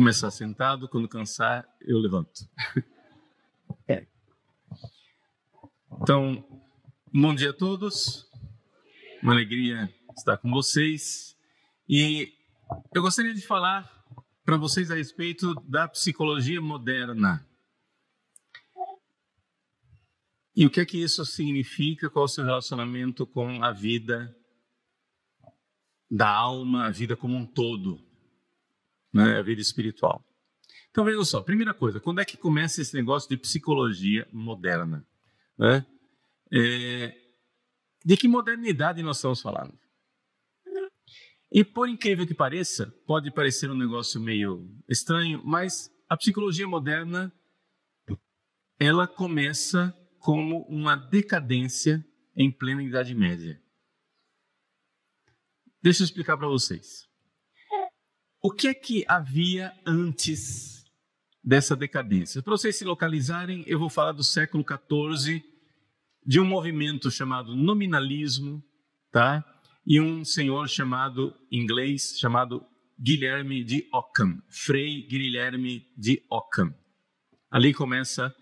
começar sentado, quando cansar, eu levanto. Então, bom dia a todos. Uma alegria estar com vocês. E eu gostaria de falar para vocês a respeito da psicologia moderna. E o que é que isso significa, qual é o seu relacionamento com a vida da alma, a vida como um todo, né? A vida espiritual. Então vejam só, primeira coisa, quando é que começa esse negócio de psicologia moderna? Né? De que modernidade nós estamos falando? E por incrível que pareça, pode parecer um negócio meio estranho, mas a psicologia moderna, ela começa como uma decadência em plena Idade Média. Deixa eu explicar para vocês. O que é que havia antes dessa decadência? Para vocês se localizarem, eu vou falar do século XIV, de um movimento chamado nominalismo, tá? E um senhor inglês chamado Guilherme de Ockham, Frei Guilherme de Ockham. Ali começa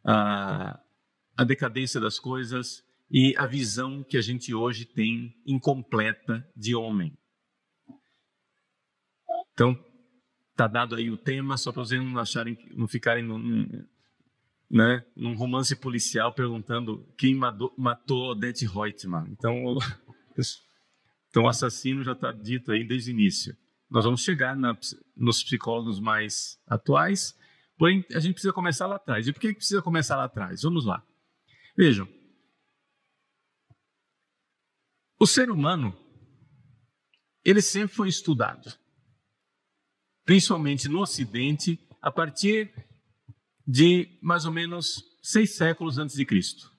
a decadência das coisas e a visão que a gente hoje tem incompleta de homem. Então, está dado aí o tema, só para vocês não ficarem num romance policial perguntando quem matou Odette Reutemann. Então, o assassino já está dito aí desde o início. Nós vamos chegar nos psicólogos mais atuais, porém a gente precisa começar lá atrás. E por que precisa começar lá atrás? Vamos lá. Vejam, o ser humano, ele sempre foi estudado, principalmente no Ocidente, a partir de mais ou menos 6 séculos antes de Cristo.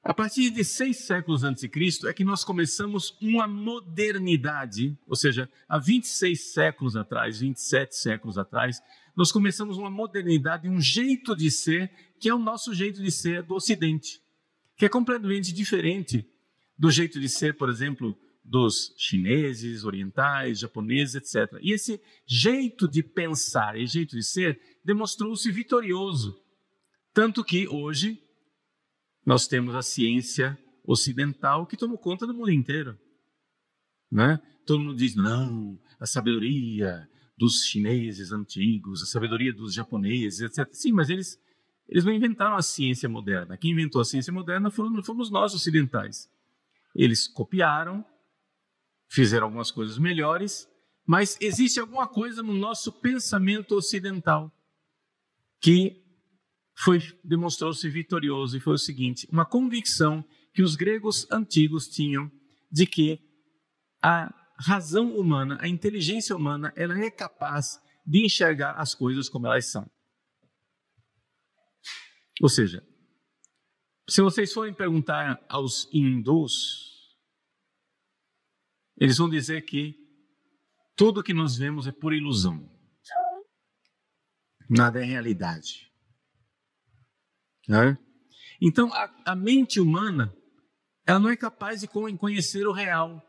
A partir de 6 séculos antes de Cristo é que nós começamos uma modernidade, ou seja, há 26 séculos atrás, 27 séculos atrás, nós começamos uma modernidade, um jeito de ser, que é o nosso jeito de ser do Ocidente, que é completamente diferente do jeito de ser, por exemplo, dos chineses, orientais, japoneses, etc. E esse jeito de pensar e jeito de ser demonstrou-se vitorioso, tanto que hoje nós temos a ciência ocidental que tomou conta do mundo inteiro, né? Todo mundo diz, não, a sabedoria dos chineses antigos, a sabedoria dos japoneses, etc. Sim, mas eles não inventaram a ciência moderna. Quem inventou a ciência moderna fomos nós ocidentais. Eles copiaram, fizeram algumas coisas melhores, mas existe alguma coisa no nosso pensamento ocidental que demonstrou-se vitorioso, e foi o seguinte: uma convicção que os gregos antigos tinham de que a razão humana, a inteligência humana, ela é capaz de enxergar as coisas como elas são. Ou seja, se vocês forem perguntar aos hindus, eles vão dizer que tudo que nós vemos é pura ilusão. Nada é realidade. Né? Então, a mente humana, ela não é capaz de conhecer o real.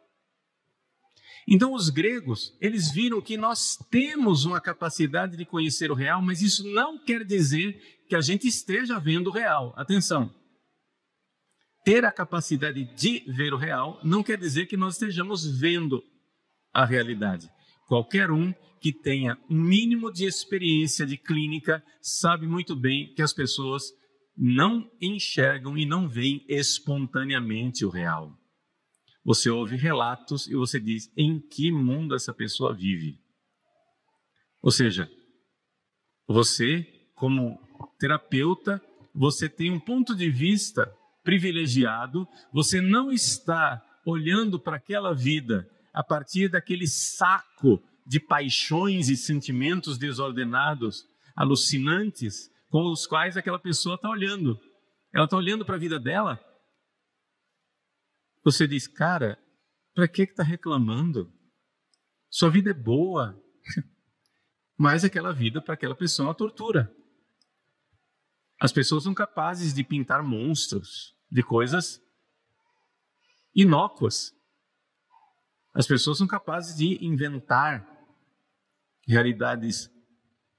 Então, os gregos, eles viram que nós temos uma capacidade de conhecer o real, mas isso não quer dizer que a gente esteja vendo o real. Atenção! Ter a capacidade de ver o real não quer dizer que nós estejamos vendo a realidade. Qualquer um que tenha um mínimo de experiência de clínica sabe muito bem que as pessoas não enxergam e não veem espontaneamente o real. Você ouve relatos e você diz, em que mundo essa pessoa vive? Ou seja, você, como terapeuta, você tem um ponto de vista privilegiado, você não está olhando para aquela vida a partir daquele saco de paixões e sentimentos desordenados, alucinantes, com os quais aquela pessoa está olhando. Ela está olhando para a vida dela. Você diz, cara, para que está reclamando? Sua vida é boa. Mas aquela vida, para aquela pessoa, é uma tortura. As pessoas são capazes de pintar monstros de coisas inócuas. As pessoas são capazes de inventar realidades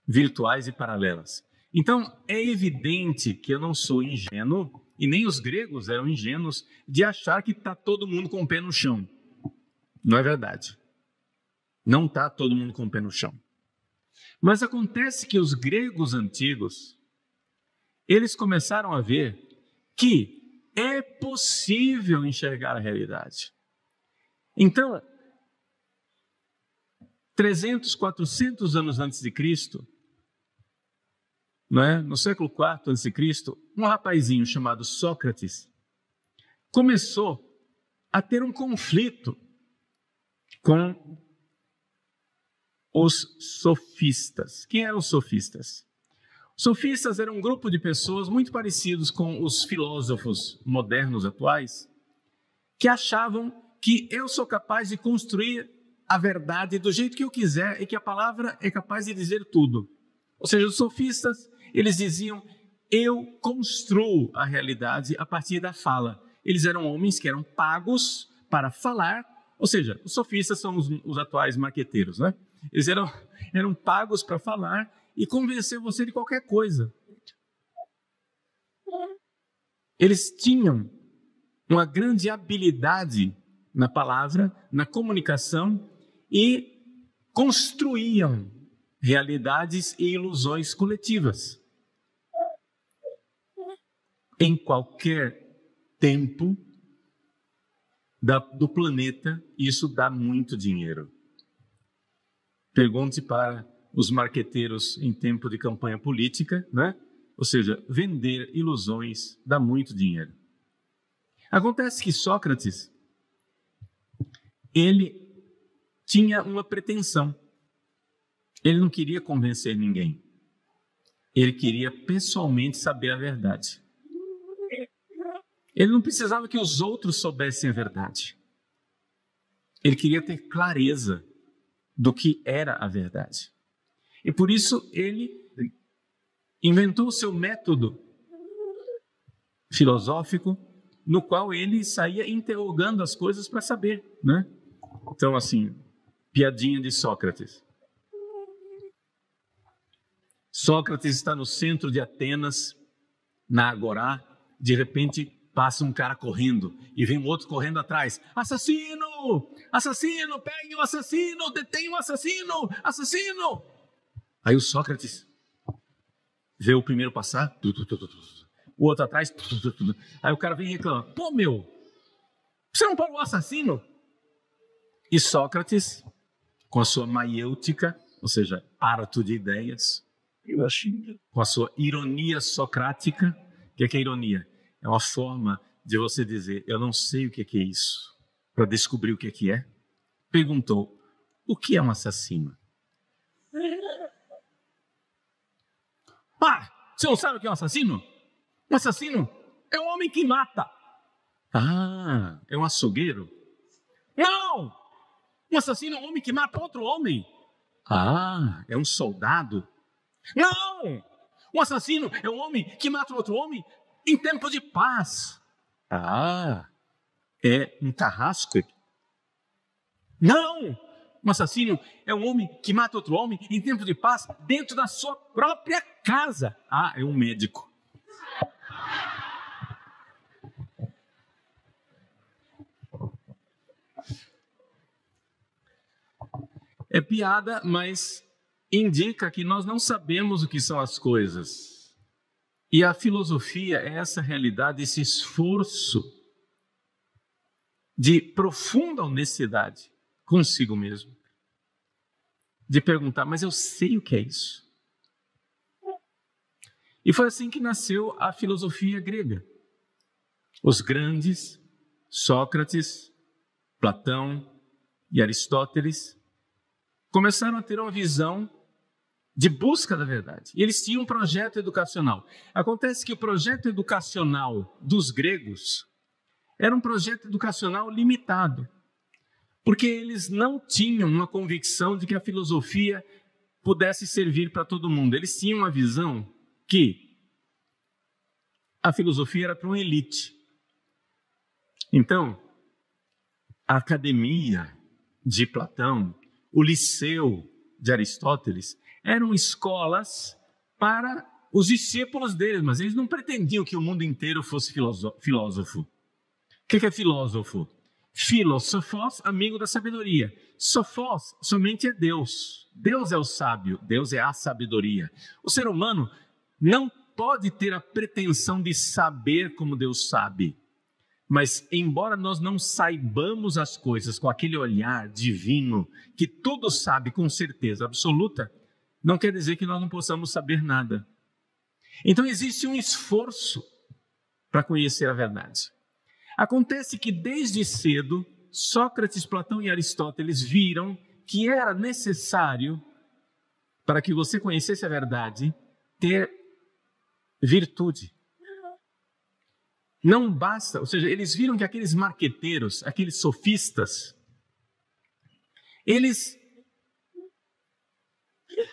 virtuais e paralelas. Então, é evidente que eu não sou ingênuo, e nem os gregos eram ingênuos, de achar que está todo mundo com o pé no chão. Não é verdade. Não está todo mundo com o pé no chão. Mas acontece que os gregos antigos, eles começaram a ver que é possível enxergar a realidade. Então, 300, 400 anos antes de Cristo, no século IV a.C., um rapazinho chamado Sócrates começou a ter um conflito com os sofistas. Quem eram os sofistas? Os sofistas eram um grupo de pessoas muito parecidos com os filósofos modernos atuais, que achavam que eu sou capaz de construir a verdade do jeito que eu quiser e que a palavra é capaz de dizer tudo. Ou seja, os sofistas, eles diziam, eu construo a realidade a partir da fala. Eles eram homens que eram pagos para falar, ou seja, os sofistas são os atuais marqueteiros, né? Eles eram pagos para falar e convencer você de qualquer coisa. Eles tinham uma grande habilidade na palavra, na comunicação e construíam realidades e ilusões coletivas. Em qualquer tempo do planeta, isso dá muito dinheiro. Pergunte para os marqueteiros em tempo de campanha política, né? Ou seja, vender ilusões dá muito dinheiro. Acontece que Sócrates, ele tinha uma pretensão. Ele não queria convencer ninguém. Ele queria pessoalmente saber a verdade. Ele não precisava que os outros soubessem a verdade. Ele queria ter clareza do que era a verdade. E por isso ele inventou o seu método filosófico, no qual ele saía interrogando as coisas para saber, né? Então, assim, piadinha de Sócrates. Sócrates está no centro de Atenas, na Agorá, de repente passa um cara correndo e vem um outro correndo atrás. Assassino! Assassino! Peguem o assassino! Detenham o assassino! Assassino! Aí o Sócrates vê o primeiro passar, o outro atrás, aí o cara vem e reclama, pô meu, você não parou o assassino? E Sócrates, com a sua maiêutica, ou seja, parto de ideias, com a sua ironia socrática, o que é ironia? É uma forma de você dizer, eu não sei o que é isso, para descobrir o que é. Perguntou, o que é um assassino? Você não sabe o que é um assassino? Um assassino é um homem que mata. É um açougueiro? Não! Um assassino é um homem que mata outro homem. É um soldado? Não! Um assassino é um homem que mata outro homem em tempo de paz. É um carrasco? Não! Um assassino é um homem que mata outro homem em tempo de paz dentro da sua própria casa. É um médico. É piada, mas indica que nós não sabemos o que são as coisas. E a filosofia é essa realidade, esse esforço de profunda honestidade consigo mesmo. De perguntar, mas eu sei o que é isso? E foi assim que nasceu a filosofia grega. Os grandes, Sócrates, Platão e Aristóteles, começaram a ter uma visão de busca da verdade. E eles tinham um projeto educacional. Acontece que o projeto educacional dos gregos era um projeto educacional limitado, porque eles não tinham uma convicção de que a filosofia pudesse servir para todo mundo. Eles tinham uma visão que a filosofia era para uma elite. Então, a academia de Platão, o liceu de Aristóteles eram escolas para os discípulos deles, mas eles não pretendiam que o mundo inteiro fosse filósofo. O que é filósofo? Filosofos, amigo da sabedoria. Sofos somente é Deus. Deus é o sábio, Deus é a sabedoria. O ser humano não pode ter a pretensão de saber como Deus sabe. Mas, embora nós não saibamos as coisas com aquele olhar divino, que tudo sabe com certeza absoluta, não quer dizer que nós não possamos saber nada. Então, existe um esforço para conhecer a verdade. Acontece que, desde cedo, Sócrates, Platão e Aristóteles viram que era necessário, para que você conhecesse a verdade, ter virtude. Não basta, ou seja, eles viram que aqueles marqueteiros, aqueles sofistas, eles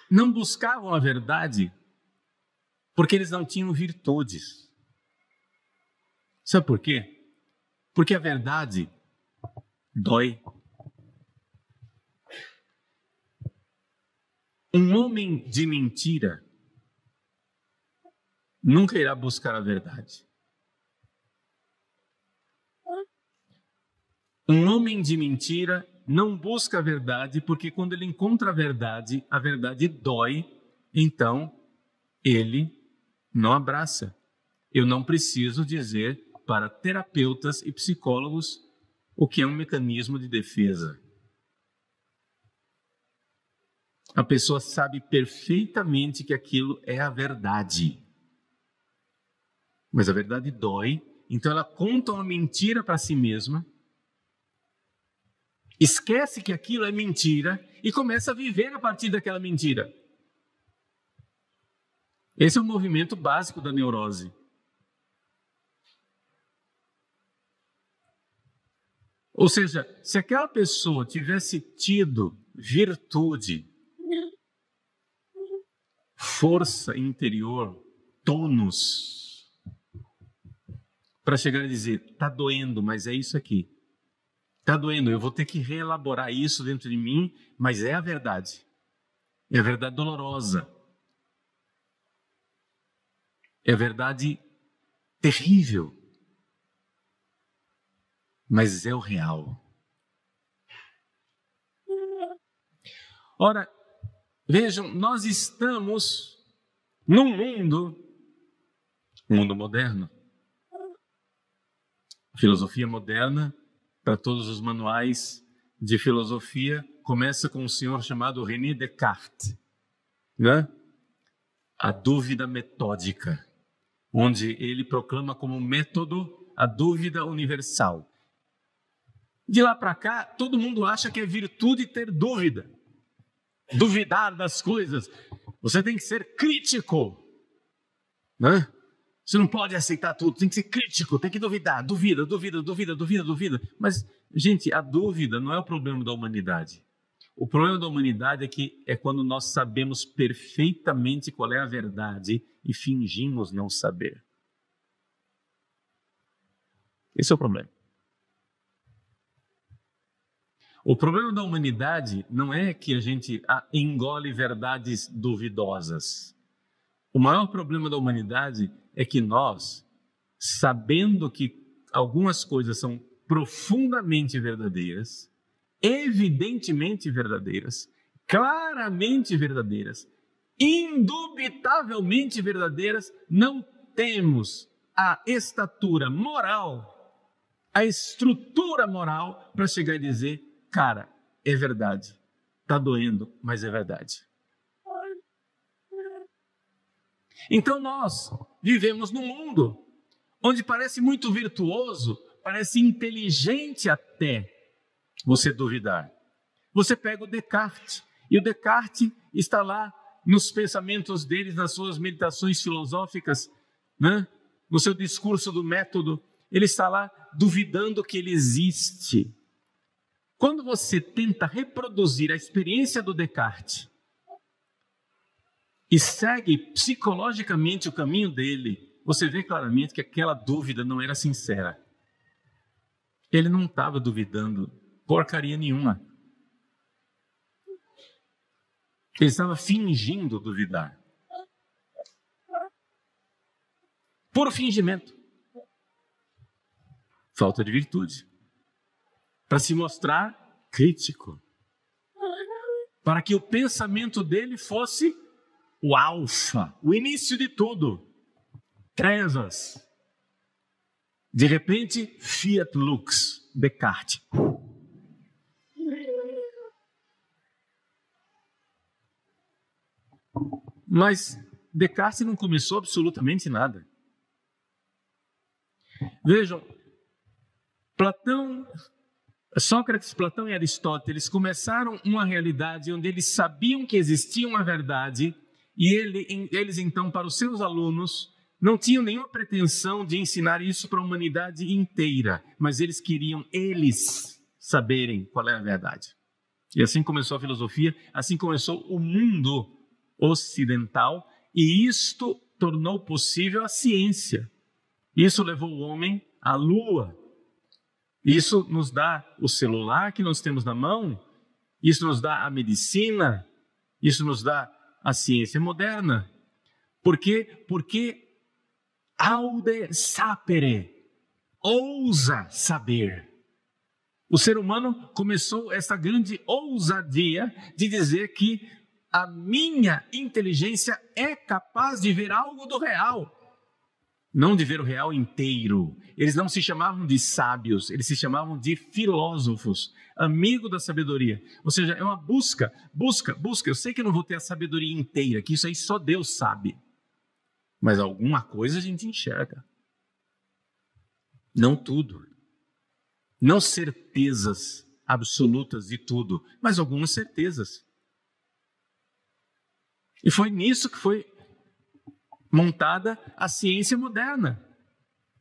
não buscavam a verdade porque eles não tinham virtudes. Sabe por quê? Porque a verdade dói. Um homem de mentira nunca irá buscar a verdade. Um homem de mentira não busca a verdade porque quando ele encontra a verdade dói, então ele não abraça. Eu não preciso dizer para terapeutas e psicólogos o que é um mecanismo de defesa. A pessoa sabe perfeitamente que aquilo é a verdade. Mas a verdade dói, então ela conta uma mentira para si mesma, esquece que aquilo é mentira e começa a viver a partir daquela mentira. Esse é o movimento básico da neurose. Ou seja, se aquela pessoa tivesse tido virtude, força interior, tônus, para chegar a dizer, está doendo, mas é isso aqui. Está doendo, eu vou ter que reelaborar isso dentro de mim, mas é a verdade. É a verdade dolorosa. É a verdade terrível. Mas é o real. Ora, vejam, nós estamos num mundo moderno. Filosofia moderna, para todos os manuais de filosofia, começa com um senhor chamado René Descartes, né? A dúvida metódica, onde ele proclama como método a dúvida universal. De lá para cá, todo mundo acha que é virtude ter dúvida, duvidar das coisas. Você tem que ser crítico, né? Você não pode aceitar tudo, tem que ser crítico, tem que duvidar, duvida. Mas, gente, a dúvida não é o problema da humanidade. O problema da humanidade é quando nós sabemos perfeitamente qual é a verdade e fingimos não saber. Esse é o problema. O problema da humanidade não é que a gente engole verdades duvidosas. O maior problema da humanidade é que nós, sabendo que algumas coisas são profundamente verdadeiras, evidentemente verdadeiras, claramente verdadeiras, indubitavelmente verdadeiras, não temos a estatura moral, a estrutura moral para chegar e dizer, cara, é verdade, está doendo, mas é verdade. Então nós vivemos num mundo onde parece muito virtuoso, parece inteligente até você duvidar. Você pega o Descartes, e o Descartes está lá nos pensamentos dele, nas suas meditações filosóficas, né? No seu discurso do método, ele está lá duvidando que ele existe. Quando você tenta reproduzir a experiência do Descartes, e segue psicologicamente o caminho dele, você vê claramente que aquela dúvida não era sincera. Ele não estava duvidando porcaria nenhuma. Ele estava fingindo duvidar. Puro fingimento. Falta de virtude. Para se mostrar crítico. Para que o pensamento dele fosse o alfa, o início de tudo. Trevas. De repente, Fiat Lux, Descartes. Mas Descartes não começou absolutamente nada. Vejam, Sócrates, Platão e Aristóteles começaram uma realidade onde eles sabiam que existia uma verdade e eles então, para os seus alunos, não tinham nenhuma pretensão de ensinar isso para a humanidade inteira, mas eles queriam saberem qual é a verdade. E assim começou a filosofia, assim começou o mundo ocidental, e isto tornou possível a ciência. Isso levou o homem à Lua. Isso nos dá o celular que nós temos na mão, isso nos dá a medicina, isso nos dá a ciência moderna. Por quê? Porque aude sapere, ousa saber. O ser humano começou essa grande ousadia de dizer que a minha inteligência é capaz de ver algo do real. Não de ver o real inteiro. Eles não se chamavam de sábios, eles se chamavam de filósofos, amigo da sabedoria. Ou seja, é uma busca. Eu sei que eu não vou ter a sabedoria inteira, que isso aí só Deus sabe. Mas alguma coisa a gente enxerga. Não tudo. Não certezas absolutas de tudo, mas algumas certezas. E foi nisso que foi montada a ciência moderna.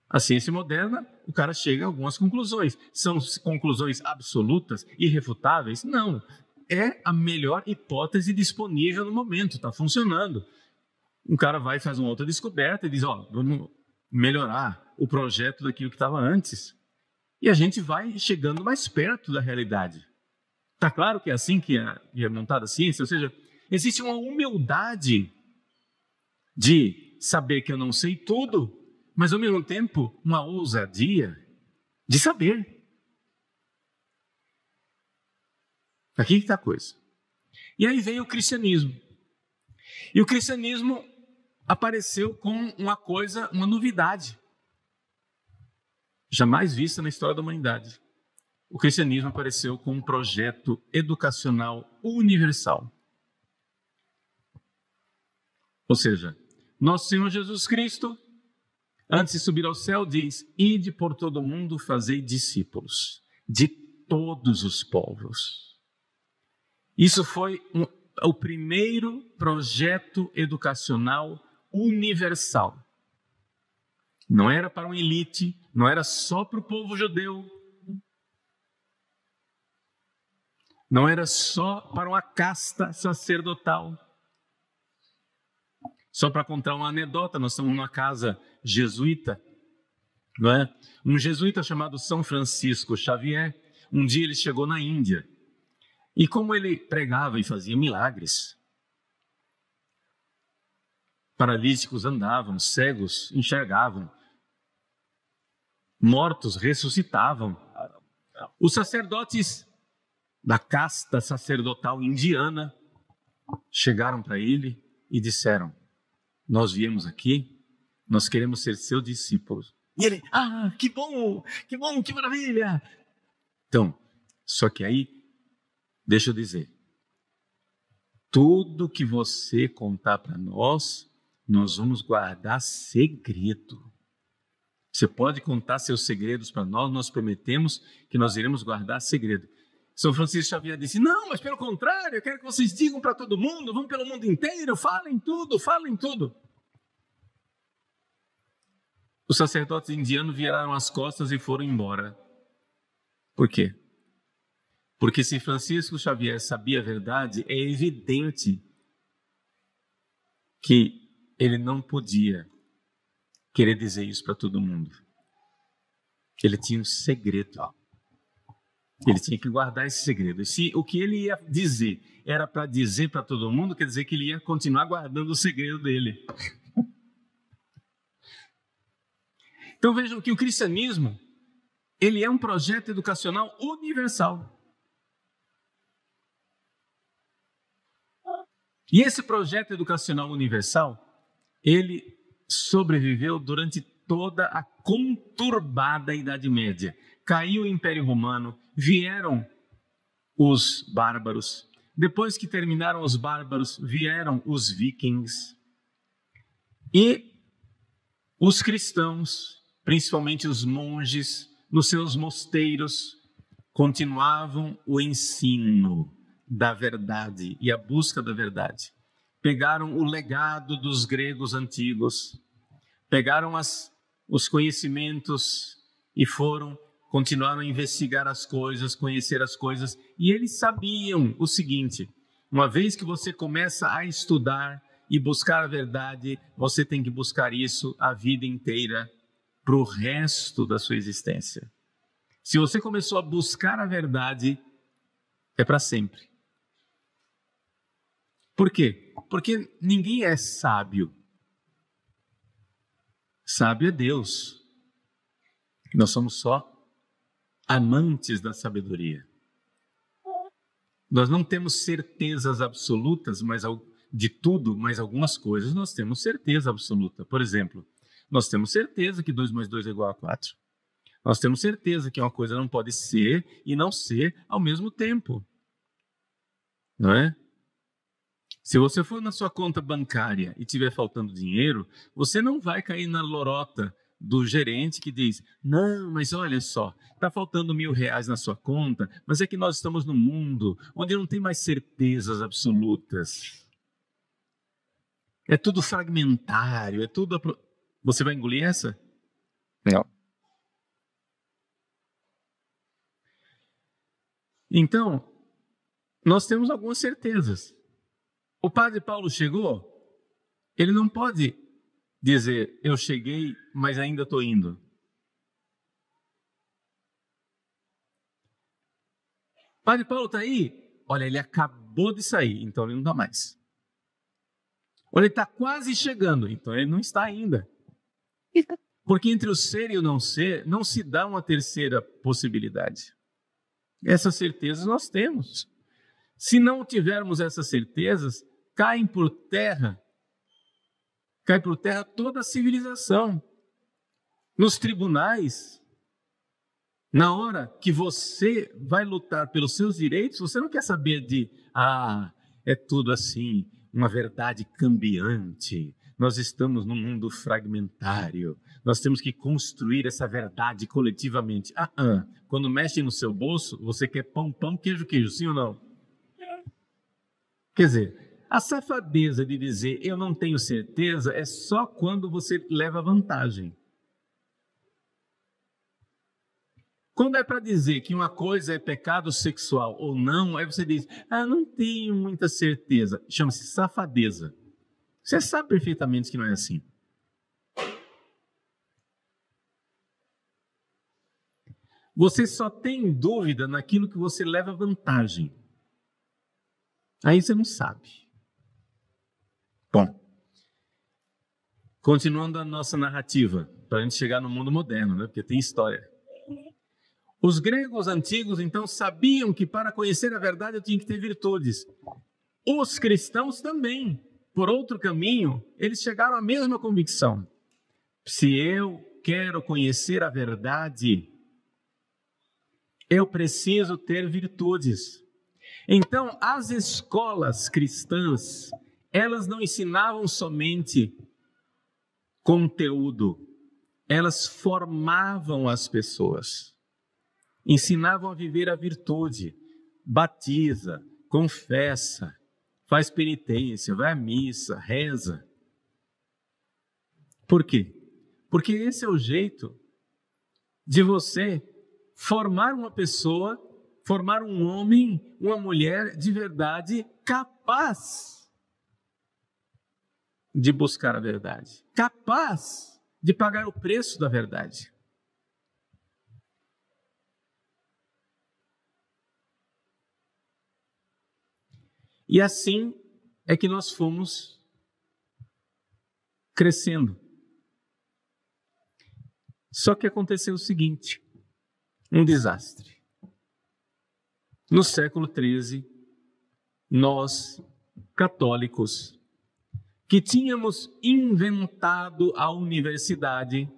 A ciência moderna, o cara chega a algumas conclusões. São conclusões absolutas, irrefutáveis? Não. É a melhor hipótese disponível no momento, está funcionando. Um cara vai e faz uma outra descoberta e diz, vamos melhorar o projeto daquilo que estava antes. E a gente vai chegando mais perto da realidade. Está claro que é assim que é montada a ciência? Ou seja, existe uma humildade de saber que eu não sei tudo, mas ao mesmo tempo uma ousadia de saber. Aqui que está a coisa. E aí vem o cristianismo. E o cristianismo apareceu com uma novidade, jamais vista na história da humanidade. O cristianismo apareceu com um projeto educacional universal. Ou seja, nosso Senhor Jesus Cristo, antes de subir ao céu, diz: ide por todo o mundo, fazei discípulos de todos os povos. Isso foi o primeiro projeto educacional universal. Não era para uma elite, não era só para o povo judeu, não era só para uma casta sacerdotal. Só para contar uma anedota, nós estamos numa casa jesuíta, não é? Um jesuíta chamado São Francisco Xavier, um dia ele chegou na Índia. E como ele pregava e fazia milagres, paralíticos andavam, cegos enxergavam, mortos ressuscitavam. Os sacerdotes da casta sacerdotal indiana chegaram para ele e disseram: nós viemos aqui, nós queremos ser seus discípulos. E ele: que bom, que maravilha. Então, só que aí, deixa eu dizer, tudo que você contar para nós vamos guardar segredo. Você pode contar seus segredos para nós prometemos que nós iremos guardar segredo. São Francisco Xavier disse: não, mas pelo contrário, eu quero que vocês digam para todo mundo, vão pelo mundo inteiro, falem tudo, falem tudo. Os sacerdotes indianos viraram as costas e foram embora. Por quê? Porque se Francisco Xavier sabia a verdade, é evidente que ele não podia querer dizer isso para todo mundo. Ele tinha um segredo. Ele tinha que guardar esse segredo. E se o que ele ia dizer era para dizer para todo mundo, quer dizer que ele ia continuar guardando o segredo dele. Então vejam que o cristianismo, ele é um projeto educacional universal. E esse projeto educacional universal, ele sobreviveu durante toda a conturbada Idade Média. Caiu o Império Romano, vieram os bárbaros. Depois que terminaram os bárbaros, vieram os vikings. E os cristãos, principalmente os monges, nos seus mosteiros, continuavam o ensino da verdade e a busca da verdade. Pegaram o legado dos gregos antigos, pegaram os conhecimentos e continuaram a investigar as coisas, conhecer as coisas, e eles sabiam o seguinte: uma vez que você começa a estudar e buscar a verdade, você tem que buscar isso a vida inteira, para o resto da sua existência. Se você começou a buscar a verdade, é para sempre. Por quê? Porque ninguém é sábio. Sábio é Deus. Nós somos só amantes da sabedoria. Nós não temos certezas absolutas de tudo, mas algumas coisas nós temos certeza absoluta. Por exemplo, nós temos certeza que 2 mais 2 é igual a 4. Nós temos certeza que uma coisa não pode ser e não ser ao mesmo tempo. Não é? Se você for na sua conta bancária e estiver faltando dinheiro, você não vai cair na lorota do gerente que diz: não, mas olha só, está faltando R$1.000 na sua conta, mas é que nós estamos num mundo onde não tem mais certezas absolutas. É tudo fragmentário, é tudo... Você vai engolir essa? Não. Então, nós temos algumas certezas. O padre Paulo chegou, ele não pode dizer: eu cheguei, mas ainda estou indo. O padre Paulo está aí? Olha, ele acabou de sair, então ele não está mais. Olha, ele está quase chegando, então ele não está ainda. Porque entre o ser e o não ser, não se dá uma terceira possibilidade. Essas certezas nós temos. Se não tivermos essas certezas, cai por terra toda a civilização. Nos tribunais, na hora que você vai lutar pelos seus direitos, você não quer saber é tudo assim, uma verdade cambiante. Nós estamos num mundo fragmentário. Nós temos que construir essa verdade coletivamente. Quando mexe no seu bolso, você quer pão, queijo, sim ou não? Quer dizer, a safadeza de dizer eu não tenho certeza é só quando você leva vantagem. Quando é para dizer que uma coisa é pecado sexual ou não, aí você diz: não tenho muita certeza. Chama-se safadeza. Você sabe perfeitamente que não é assim. Você só tem dúvida naquilo que você leva vantagem. Aí você não sabe. Bom, continuando a nossa narrativa, para a gente chegar no mundo moderno, né? Porque tem história. Os gregos antigos, então, sabiam que para conhecer a verdade eu tinha que ter virtudes. Os cristãos também, por outro caminho, eles chegaram à mesma convicção. Se eu quero conhecer a verdade, eu preciso ter virtudes. Então, as escolas cristãs, elas não ensinavam somente conteúdo, elas formavam as pessoas, ensinavam a viver a virtude, batiza, confessa, faz penitência, vai à missa, reza. Por quê? Porque esse é o jeito de você formar uma pessoa, formar um homem, uma mulher de verdade capaz de buscar a verdade, capaz de pagar o preço da verdade. E assim é que nós fomos crescendo. Só que aconteceu o seguinte, um desastre. No século XIII, nós, católicos, que tínhamos inventado a universidade,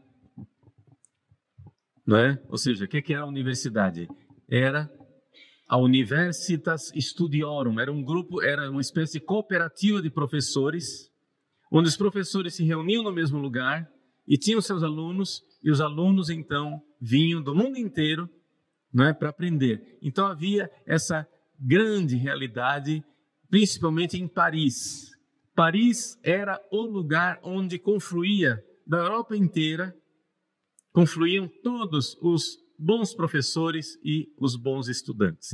não é? Ou seja, o que era a universidade? Era a Universitas Studiorum, era um grupo, era uma espécie de cooperativa de professores, onde os professores se reuniam no mesmo lugar e tinham seus alunos, e os alunos então vinham do mundo inteiro, não é, para aprender. Então havia essa grande realidade, principalmente em Paris. Paris era o lugar onde confluía da Europa inteira, confluíam todos os bons professores e os bons estudantes.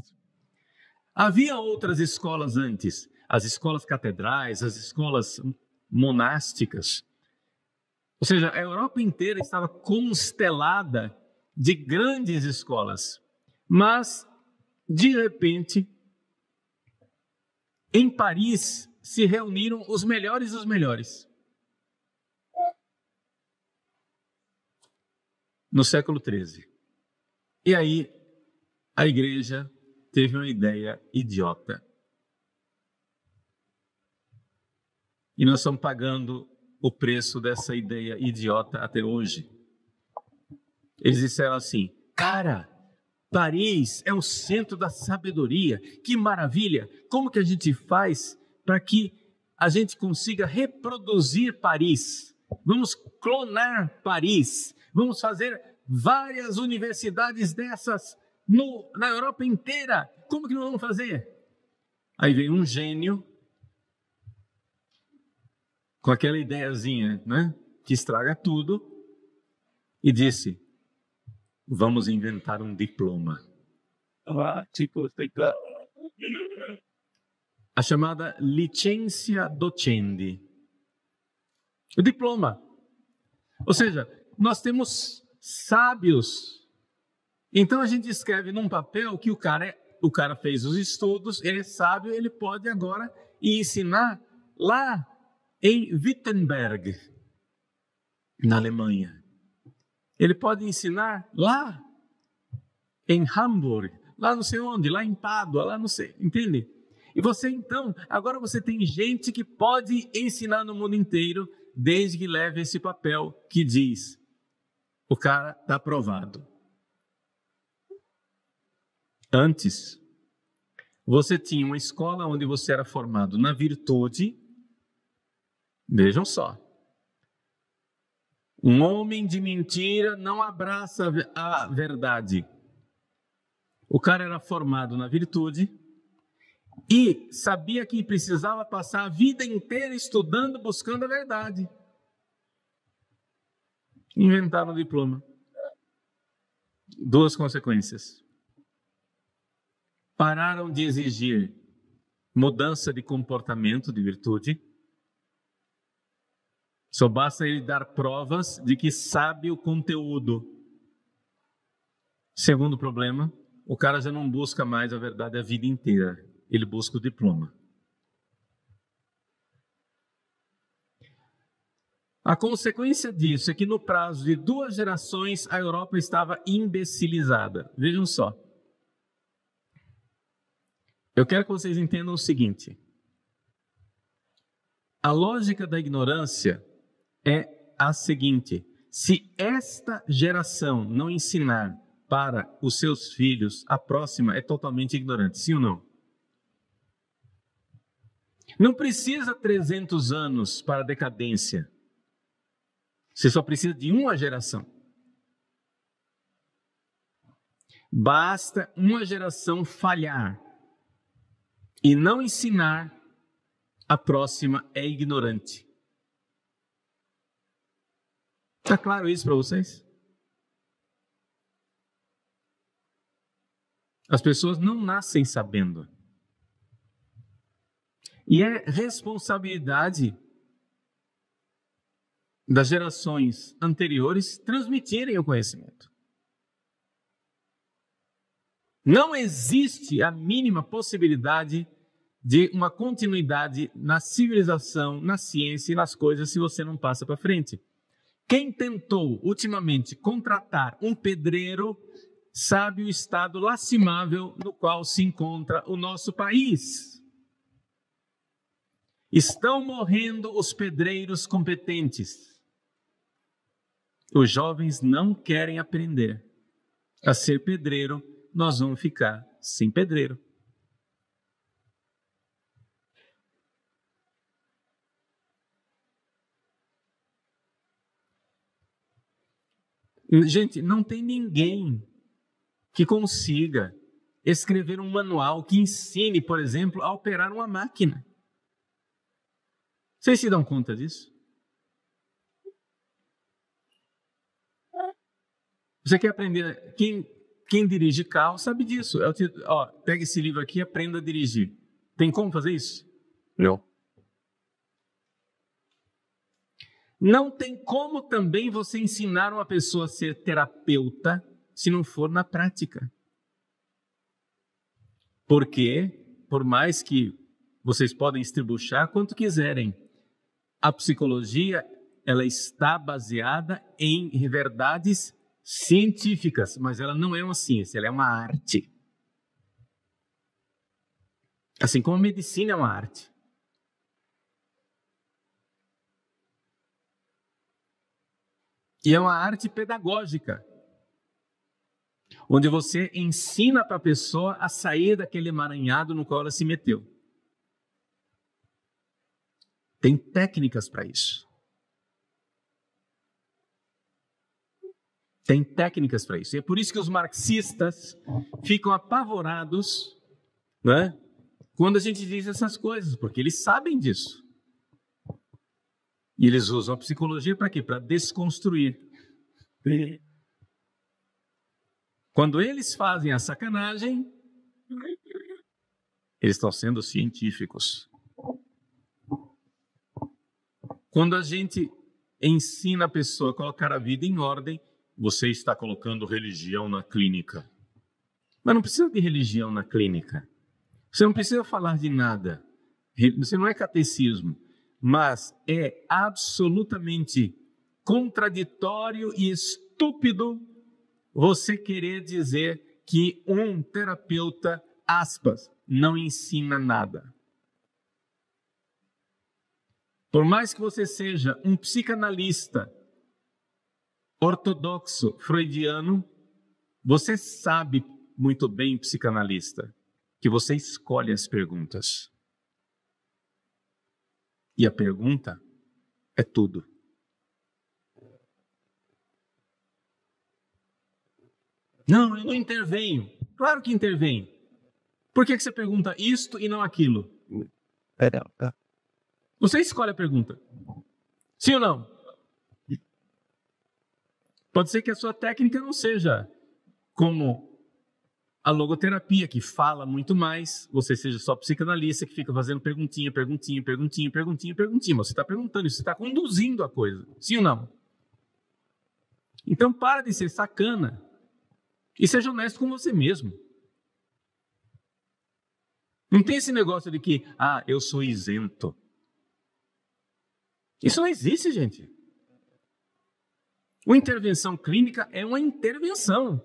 Havia outras escolas antes, as escolas catedrais, as escolas monásticas. Ou seja, a Europa inteira estava constelada de grandes escolas. Mas, de repente, em Paris se reuniram os melhores dos melhores. No século XIII. E aí, a igreja teve uma ideia idiota. E nós estamos pagando o preço dessa ideia idiota até hoje. Eles disseram assim, cara, Paris é o centro da sabedoria, que maravilha! Como que a gente faz para que a gente consiga reproduzir Paris? Vamos clonar Paris, vamos fazer várias universidades dessas na Europa inteira. Como que nós vamos fazer? Aí veio um gênio com aquela ideiazinha, né, que estraga tudo, e disse, vamos inventar um diploma. A chamada licenza docendi. O diploma. Ou seja, nós temos sábios. Então a gente escreve num papel que o cara fez os estudos, ele é sábio, ele pode agora ir ensinar lá em Wittenberg, na Alemanha. Ele pode ensinar lá em Hamburg, lá não sei onde, lá em Pádua, lá não sei, entende? E você então, agora você tem gente que pode ensinar no mundo inteiro, desde que leve esse papel que diz, o cara está aprovado. Antes, você tinha uma escola onde você era formado na virtude, vejam só, um homem de mentira não abraça a verdade. O cara era formado na virtude e sabia que precisava passar a vida inteira estudando, buscando a verdade. Inventaram o diploma. Duas consequências. Pararam de exigir mudança de comportamento de virtude. Só basta ele dar provas de que sabe o conteúdo. Segundo problema, o cara já não busca mais a verdade a vida inteira. Ele busca o diploma. A consequência disso é que no prazo de 2 gerações a Europa estava imbecilizada. Vejam só. Eu quero que vocês entendam o seguinte. A lógica da ignorância é a seguinte: se esta geração não ensinar para os seus filhos, a próxima é totalmente ignorante, sim ou não? Não precisa 300 anos para a decadência. Você só precisa de uma geração. Basta uma geração falhar e não ensinar, a próxima é ignorante. Está claro isso para vocês? As pessoas não nascem sabendo. E é responsabilidade das gerações anteriores transmitirem o conhecimento. Não existe a mínima possibilidade de uma continuidade na civilização, na ciência e nas coisas se você não passa para frente. Quem tentou ultimamente contratar um pedreiro sabe o estado lastimável no qual se encontra o nosso país. Estão morrendo os pedreiros competentes. Os jovens não querem aprender a ser pedreiro, nós vamos ficar sem pedreiro. Gente, não tem ninguém que consiga escrever um manual que ensine, por exemplo, a operar uma máquina. Vocês se dão conta disso? Você quer aprender? Quem dirige carro sabe disso. Pega esse livro aqui e aprenda a dirigir. Tem como fazer isso? Não. Não tem como também você ensinar uma pessoa a ser terapeuta se não for na prática. Porque, por mais que vocês podem estribuchar quanto quiserem, a psicologia ela está baseada em verdades científicas, mas ela não é uma ciência, ela é uma arte. Assim como a medicina é uma arte. E é uma arte pedagógica, onde você ensina para a pessoa a sair daquele emaranhado no qual ela se meteu. Tem técnicas para isso. Tem técnicas para isso. E é por isso que os marxistas ficam apavorados, né, quando a gente diz essas coisas, porque eles sabem disso. E eles usam a psicologia para quê? Para desconstruir. Quando eles fazem a sacanagem, eles estão sendo científicos. Quando a gente ensina a pessoa a colocar a vida em ordem, você está colocando religião na clínica. Mas não precisa de religião na clínica. Você não precisa falar de nada. Você não é catecismo. Mas é absolutamente contraditório e estúpido você querer dizer que um terapeuta, aspas, não ensina nada. Por mais que você seja um psicanalista ortodoxo freudiano, você sabe muito bem, psicanalista, que você escolhe as perguntas. E a pergunta é tudo. Não, eu não intervenho. Claro que intervenho. Por que você pergunta isto e não aquilo? Você escolhe a pergunta. Sim ou não? Pode ser que a sua técnica não seja como a logoterapia, que fala muito mais, você seja só psicanalista, que fica fazendo perguntinha. Você está perguntando, você está conduzindo a coisa. Sim ou não? Então para de ser sacana e seja honesto com você mesmo. Não tem esse negócio de que, eu sou isento. Isso não existe, gente. Uma intervenção clínica é uma intervenção.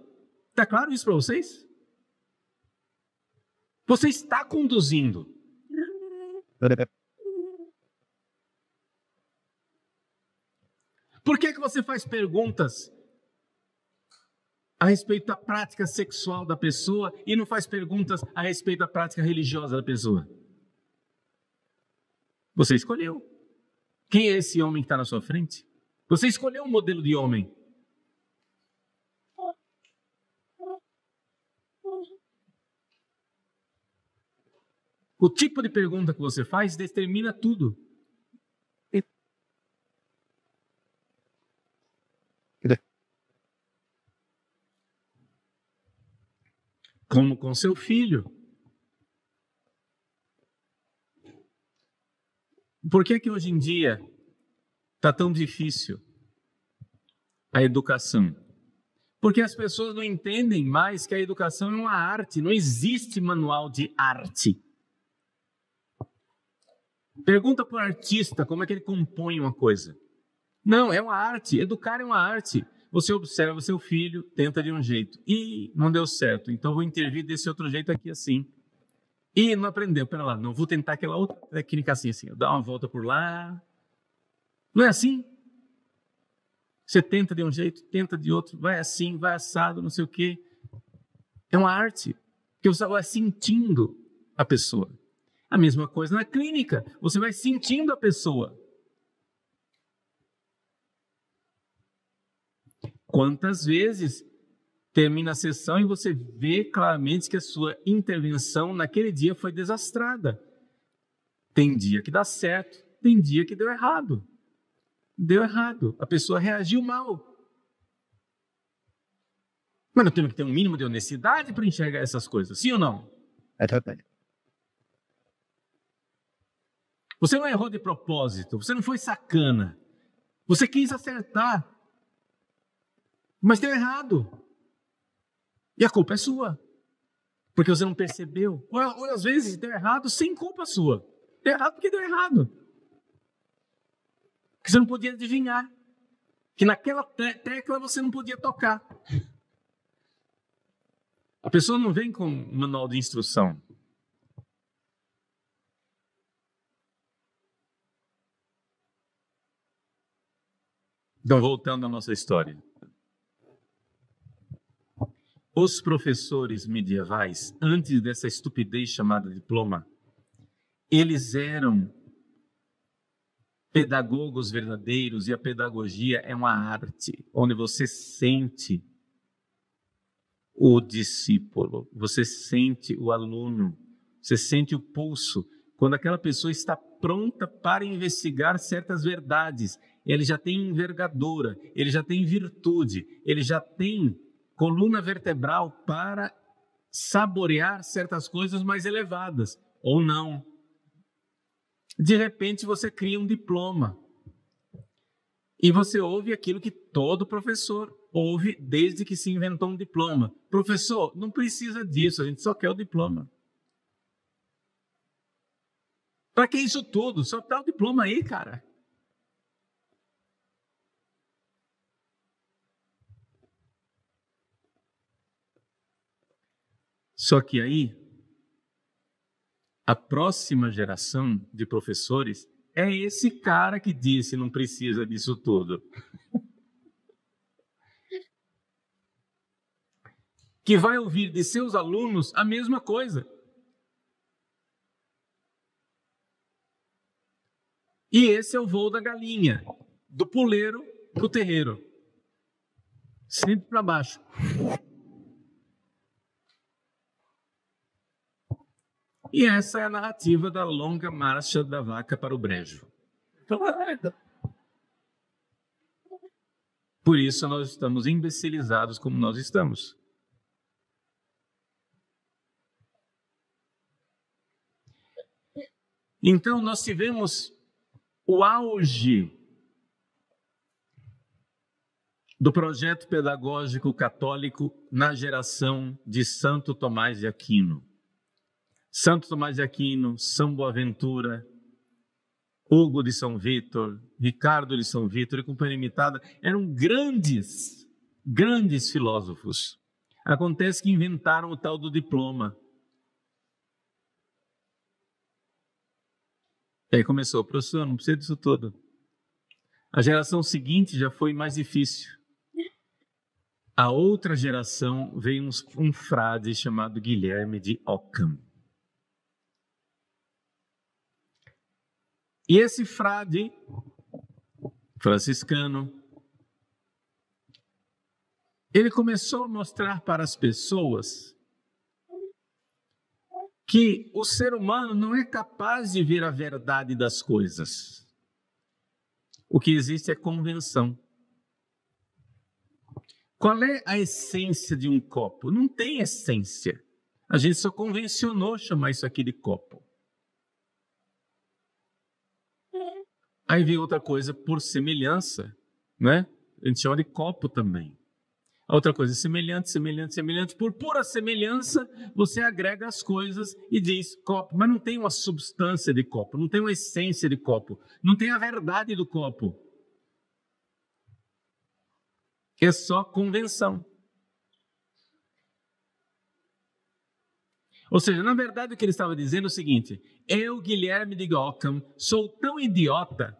Está claro isso para vocês? Você está conduzindo. Por que você faz perguntas a respeito da prática sexual da pessoa e não faz perguntas a respeito da prática religiosa da pessoa? Você escolheu. Quem é esse homem que está na sua frente? Você escolheu um modelo de homem. O tipo de pergunta que você faz determina tudo. Como com seu filho. Por que hoje em dia está tão difícil a educação? Porque as pessoas não entendem mais que a educação é uma arte. Não existe manual de arte. Pergunta para o artista como é que ele compõe uma coisa. Não, é uma arte. Educar é uma arte. Você observa seu filho, tenta de um jeito. E não deu certo, então vou intervir desse outro jeito aqui assim. E não aprendeu, pera lá, não vou tentar aquela outra técnica assim, dar uma volta por lá. Não é assim? Você tenta de um jeito, tenta de outro, vai assim, vai assado, não sei o quê. É uma arte, que você vai sentindo a pessoa. A mesma coisa na clínica, você vai sentindo a pessoa. Quantas vezes termina a sessão e você vê claramente que a sua intervenção naquele dia foi desastrada. Tem dia que dá certo, tem dia que deu errado. Deu errado, a pessoa reagiu mal. Mas nós temos que ter um mínimo de honestidade para enxergar essas coisas, sim ou não? É verdade. Você não errou de propósito, você não foi sacana. Você quis acertar, mas deu errado. E a culpa é sua, porque você não percebeu. Ou às vezes deu errado sem culpa sua. Deu errado porque deu errado. Porque você não podia adivinhar. Que naquela tecla você não podia tocar. A pessoa não vem com um manual de instrução. Então, voltando à nossa história. Os professores medievais, antes dessa estupidez chamada diploma, eles eram pedagogos verdadeiros, e a pedagogia é uma arte, onde você sente o discípulo, você sente o aluno, você sente o pulso. Quando aquela pessoa está pronta para investigar certas verdades, ele já tem envergadura, ele já tem virtude, ele já tem coluna vertebral para saborear certas coisas mais elevadas, ou não. De repente você cria um diploma e você ouve aquilo que todo professor ouve desde que se inventou um diploma. Professor, não precisa disso, a gente só quer o diploma. Para que isso tudo? Só dá o diploma aí, cara. Só que aí, a próxima geração de professores é esse cara que disse não precisa disso tudo. Que vai ouvir de seus alunos a mesma coisa. E esse é o voo da galinha, do puleiro para o terreiro. Sempre para baixo. E essa é a narrativa da longa marcha da vaca para o brejo. Por isso nós estamos imbecilizados como nós estamos. Então nós tivemos o auge do projeto pedagógico católico na geração de Santo Tomás de Aquino. Santo Tomás de Aquino, São Boaventura, Hugo de São Vítor, Ricardo de São Vítor e companhia limitada eram grandes filósofos. Acontece que inventaram o tal do diploma. E aí começou, professor, não precisa disso tudo. A geração seguinte já foi mais difícil. A outra geração veio um frade chamado Guilherme de Ockham. E esse frade franciscano, ele começou a mostrar para as pessoas que o ser humano não é capaz de ver a verdade das coisas. O que existe é convenção. Qual é a essência de um copo? Não tem essência. A gente só convencionou chamar isso aqui de copo. Aí vem outra coisa por semelhança, né? A gente chama de copo também. A outra coisa é semelhante, semelhante, semelhante. Por pura semelhança, você agrega as coisas e diz copo. Mas não tem uma substância de copo, não tem uma essência de copo, não tem a verdade do copo. É só convenção. Ou seja, na verdade o que ele estava dizendo é o seguinte: eu, Guilherme de Ockham, sou tão idiota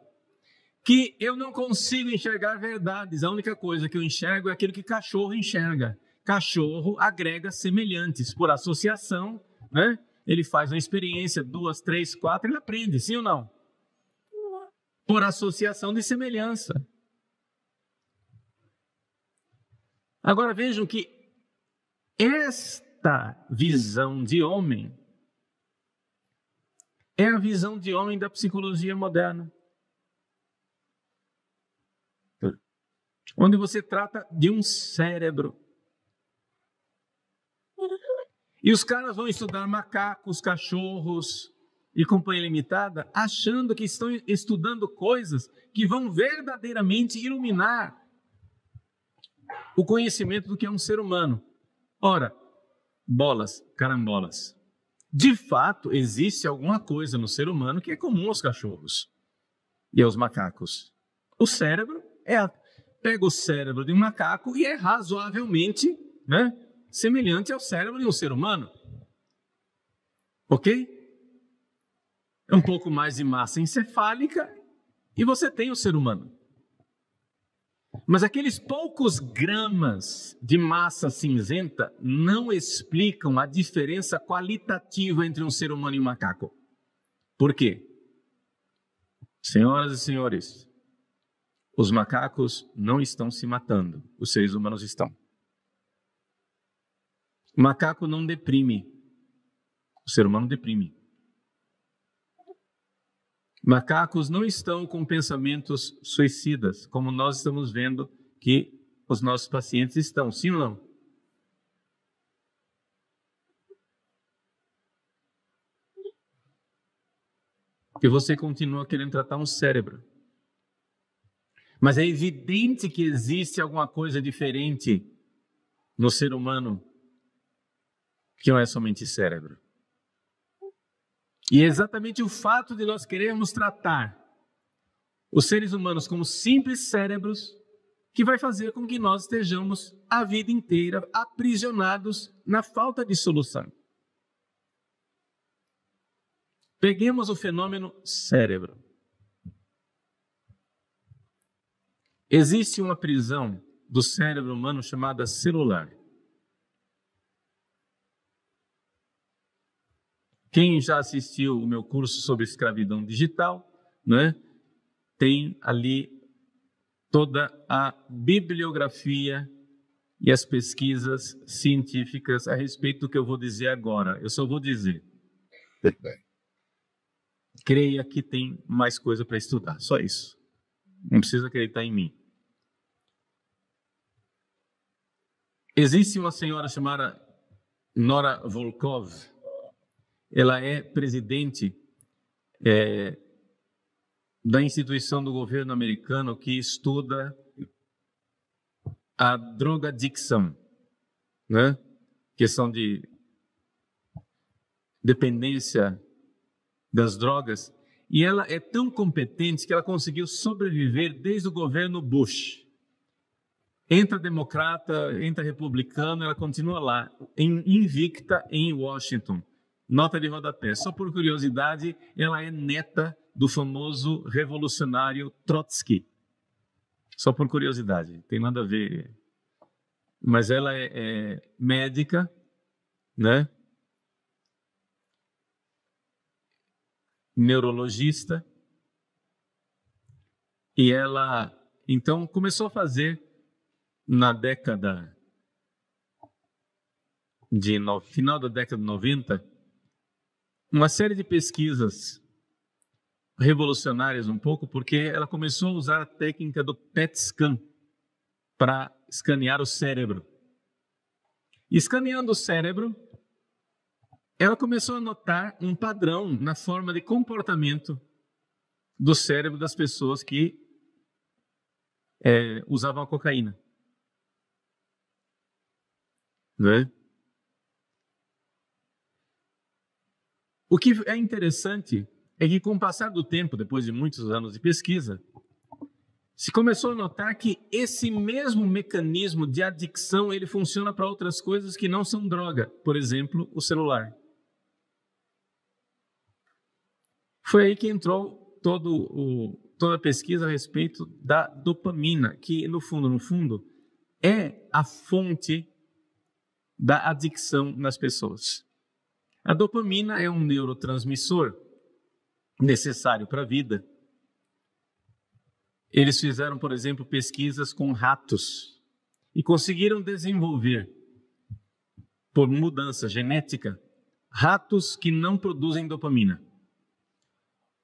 que eu não consigo enxergar verdades. A única coisa que eu enxergo é aquilo que cachorro enxerga. Cachorro agrega semelhantes por associação, né? Ele faz uma experiência, 2, 3, 4, ele aprende, sim ou não? Por associação de semelhança. Agora vejam que esta visão de homem é a visão de homem da psicologia moderna. Onde você trata de um cérebro. E os caras vão estudar macacos, cachorros e companhia limitada, achando que estão estudando coisas que vão verdadeiramente iluminar o conhecimento do que é um ser humano. Ora, bolas, carambolas. De fato, existe alguma coisa no ser humano que é comum aos cachorros e aos macacos. O cérebro pega o cérebro de um macaco e é razoavelmente, né, semelhante ao cérebro de um ser humano. Ok? É um pouco mais de massa encefálica e você tem o ser humano. Mas aqueles poucos gramas de massa cinzenta não explicam a diferença qualitativa entre um ser humano e um macaco. Por quê? Senhoras e senhores, os macacos não estão se matando, os seres humanos estão. O macaco não deprime, o ser humano deprime. Macacos não estão com pensamentos suicidas, como nós estamos vendo que os nossos pacientes estão, sim ou não? Porque você continua querendo tratar um cérebro. Mas é evidente que existe alguma coisa diferente no ser humano que não é somente cérebro. E é exatamente o fato de nós querermos tratar os seres humanos como simples cérebros que vai fazer com que nós estejamos a vida inteira aprisionados na falta de solução. Peguemos o fenômeno cérebro. Existe uma prisão do cérebro humano chamada celular. Quem já assistiu o meu curso sobre escravidão digital, né, tem ali toda a bibliografia e as pesquisas científicas a respeito do que eu vou dizer agora. Eu só vou dizer. Creia que tem mais coisa para estudar, só isso. Não precisa acreditar em mim. Existe uma senhora chamada Nora Volkov. Ela é presidente da instituição do governo americano que estuda a drogadicção, né? Questão de dependência das drogas. E ela é tão competente que ela conseguiu sobreviver desde o governo Bush. Entra democrata, entra republicano, ela continua lá, invicta em Washington. Nota de rodapé. Só por curiosidade, ela é neta do famoso revolucionário Trotsky. Só por curiosidade, tem nada a ver. Mas ela é médica, né? Neurologista. E ela, então, começou a fazer, na década final da década de 90, uma série de pesquisas revolucionárias um pouco, porque ela começou a usar a técnica do PET scan para escanear o cérebro. E escaneando o cérebro, ela começou a notar um padrão na forma de comportamento do cérebro das pessoas que usavam a cocaína. não é? O que é interessante é que, com o passar do tempo, depois de muitos anos de pesquisa, se começou a notar que esse mesmo mecanismo de adicção ele funciona para outras coisas que não são droga. Por exemplo, o celular. Foi aí que entrou toda a pesquisa a respeito da dopamina, que no fundo, é a fonte da adicção nas pessoas. A dopamina é um neurotransmissor necessário para a vida. Eles fizeram, por exemplo, pesquisas com ratos e conseguiram desenvolver, por mudança genética, ratos que não produzem dopamina.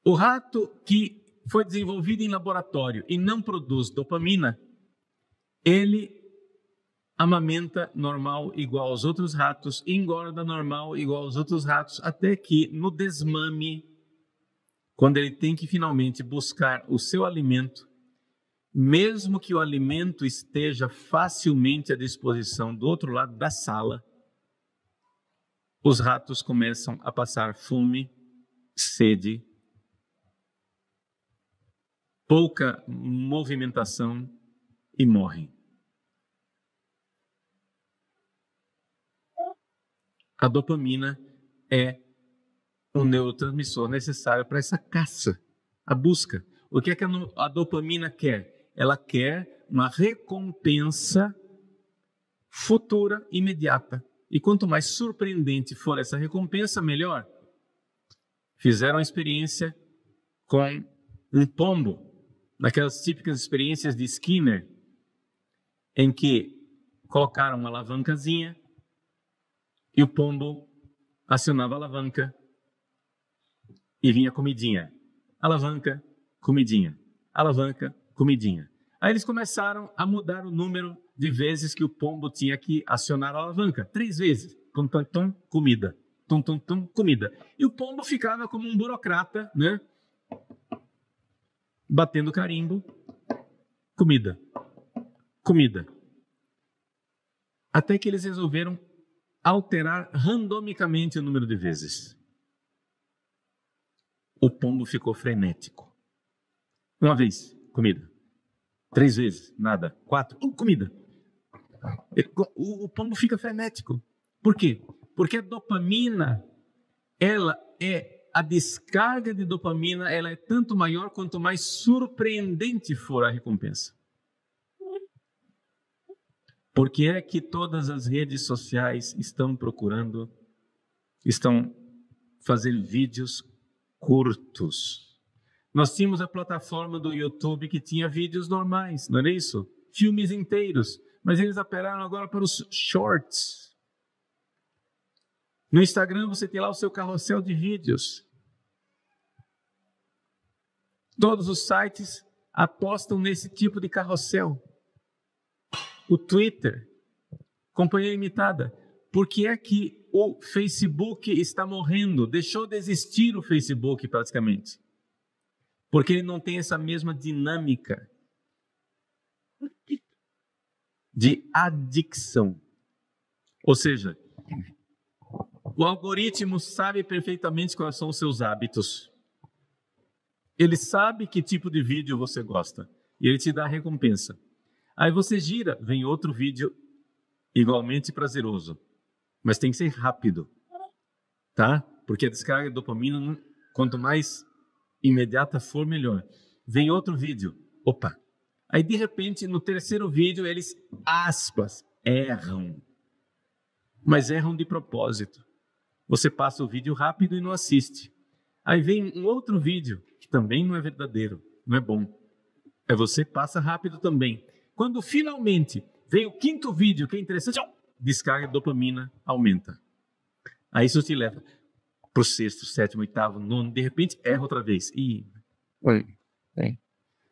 O rato que foi desenvolvido em laboratório e não produz dopamina, ele amamenta normal igual aos outros ratos, engorda normal igual aos outros ratos, até que no desmame, quando ele tem que finalmente buscar o seu alimento, mesmo que o alimento esteja facilmente à disposição do outro lado da sala, os ratos começam a passar fome, sede, pouca movimentação e morrem. A dopamina é um neurotransmissor necessário para essa caça, a busca. O que é que a dopamina quer? Ela quer uma recompensa futura, imediata. E quanto mais surpreendente for essa recompensa, melhor. Fizeram uma experiência com um pombo, naquelas típicas experiências de Skinner, em que colocaram uma alavancazinha e o pombo acionava a alavanca e vinha comidinha. Alavanca, comidinha. Alavanca, comidinha. Aí eles começaram a mudar o número de vezes que o pombo tinha que acionar a alavanca. 3 vezes. Tum, tum, tum, comida. Tum, tum, tum, comida. E o pombo ficava como um burocrata, né? Batendo carimbo. Comida. Comida. Até que eles resolveram alterar randomicamente o número de vezes. O pombo ficou frenético. 1 vez, comida. 3 vezes, nada. 4, comida. O pombo fica frenético. Por quê? Porque a dopamina, a descarga de dopamina, ela é tanto maior quanto mais surpreendente for a recompensa. Por que é que todas as redes sociais estão fazendo vídeos curtos? Nós tínhamos a plataforma do YouTube que tinha vídeos normais, não era isso? Filmes inteiros, mas eles apelaram agora para os shorts. No Instagram você tem lá o seu carrossel de vídeos. Todos os sites apostam nesse tipo de carrossel. O Twitter, companhia limitada. Por que é que o Facebook está morrendo? Deixou de existir o Facebook praticamente. Porque ele não tem essa mesma dinâmica de adicção. Ou seja, o algoritmo sabe perfeitamente quais são os seus hábitos. Ele sabe que tipo de vídeo você gosta. E ele te dá a recompensa. Aí você gira, vem outro vídeo igualmente prazeroso. Mas tem que ser rápido. Tá? Porque a descarga de dopamina, quanto mais imediata for, melhor. Vem outro vídeo. Opa! Aí, de repente, no terceiro vídeo, eles, aspas, erram. Mas erram de propósito. Você passa o vídeo rápido e não assiste. Aí vem um outro vídeo, que também não é verdadeiro, não é bom. Aí você passa rápido também. Quando finalmente vem o 5º vídeo, que é interessante, descarga de dopamina aumenta. Aí isso te leva para o 6º, 7º, 8º, 9º, de repente erra outra vez.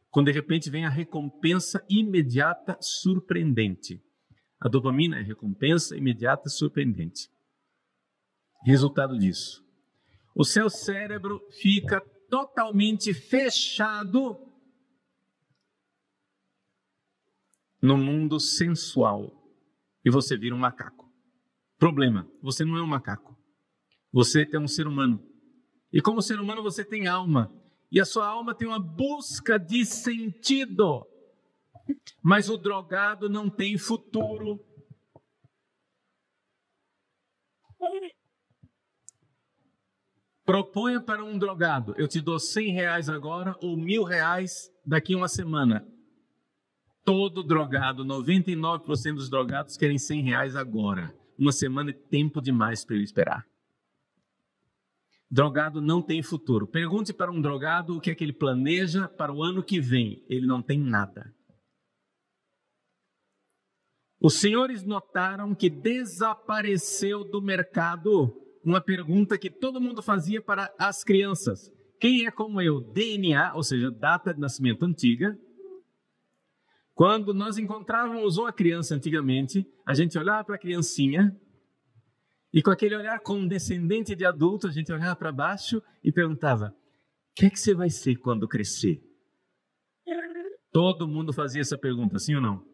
Quando de repente vem a recompensa imediata surpreendente. A dopamina é recompensa imediata surpreendente. Resultado disso. O seu cérebro fica totalmente fechado no mundo sensual e você vira um macaco. Problema, você não é um macaco. Você é um ser humano. E como ser humano você tem alma. E a sua alma tem uma busca de sentido. Mas o drogado não tem futuro. Proponha para um drogado, eu te dou R$100 agora ou R$1.000 daqui a uma semana. Todo drogado, 99% dos drogados querem R$100 agora. Uma semana é tempo demais para ele esperar. Drogado não tem futuro. Pergunte para um drogado o que é que ele planeja para o ano que vem. Ele não tem nada. Os senhores notaram que desapareceu do mercado uma pergunta que todo mundo fazia para as crianças. Quem é como eu? DNA, ou seja, data de nascimento antiga. Quando nós encontrávamos uma criança antigamente, a gente olhava para a criancinha e com aquele olhar condescendente de adulto, a gente olhava para baixo e perguntava: o que é que você vai ser quando crescer? Todo mundo fazia essa pergunta, sim ou não?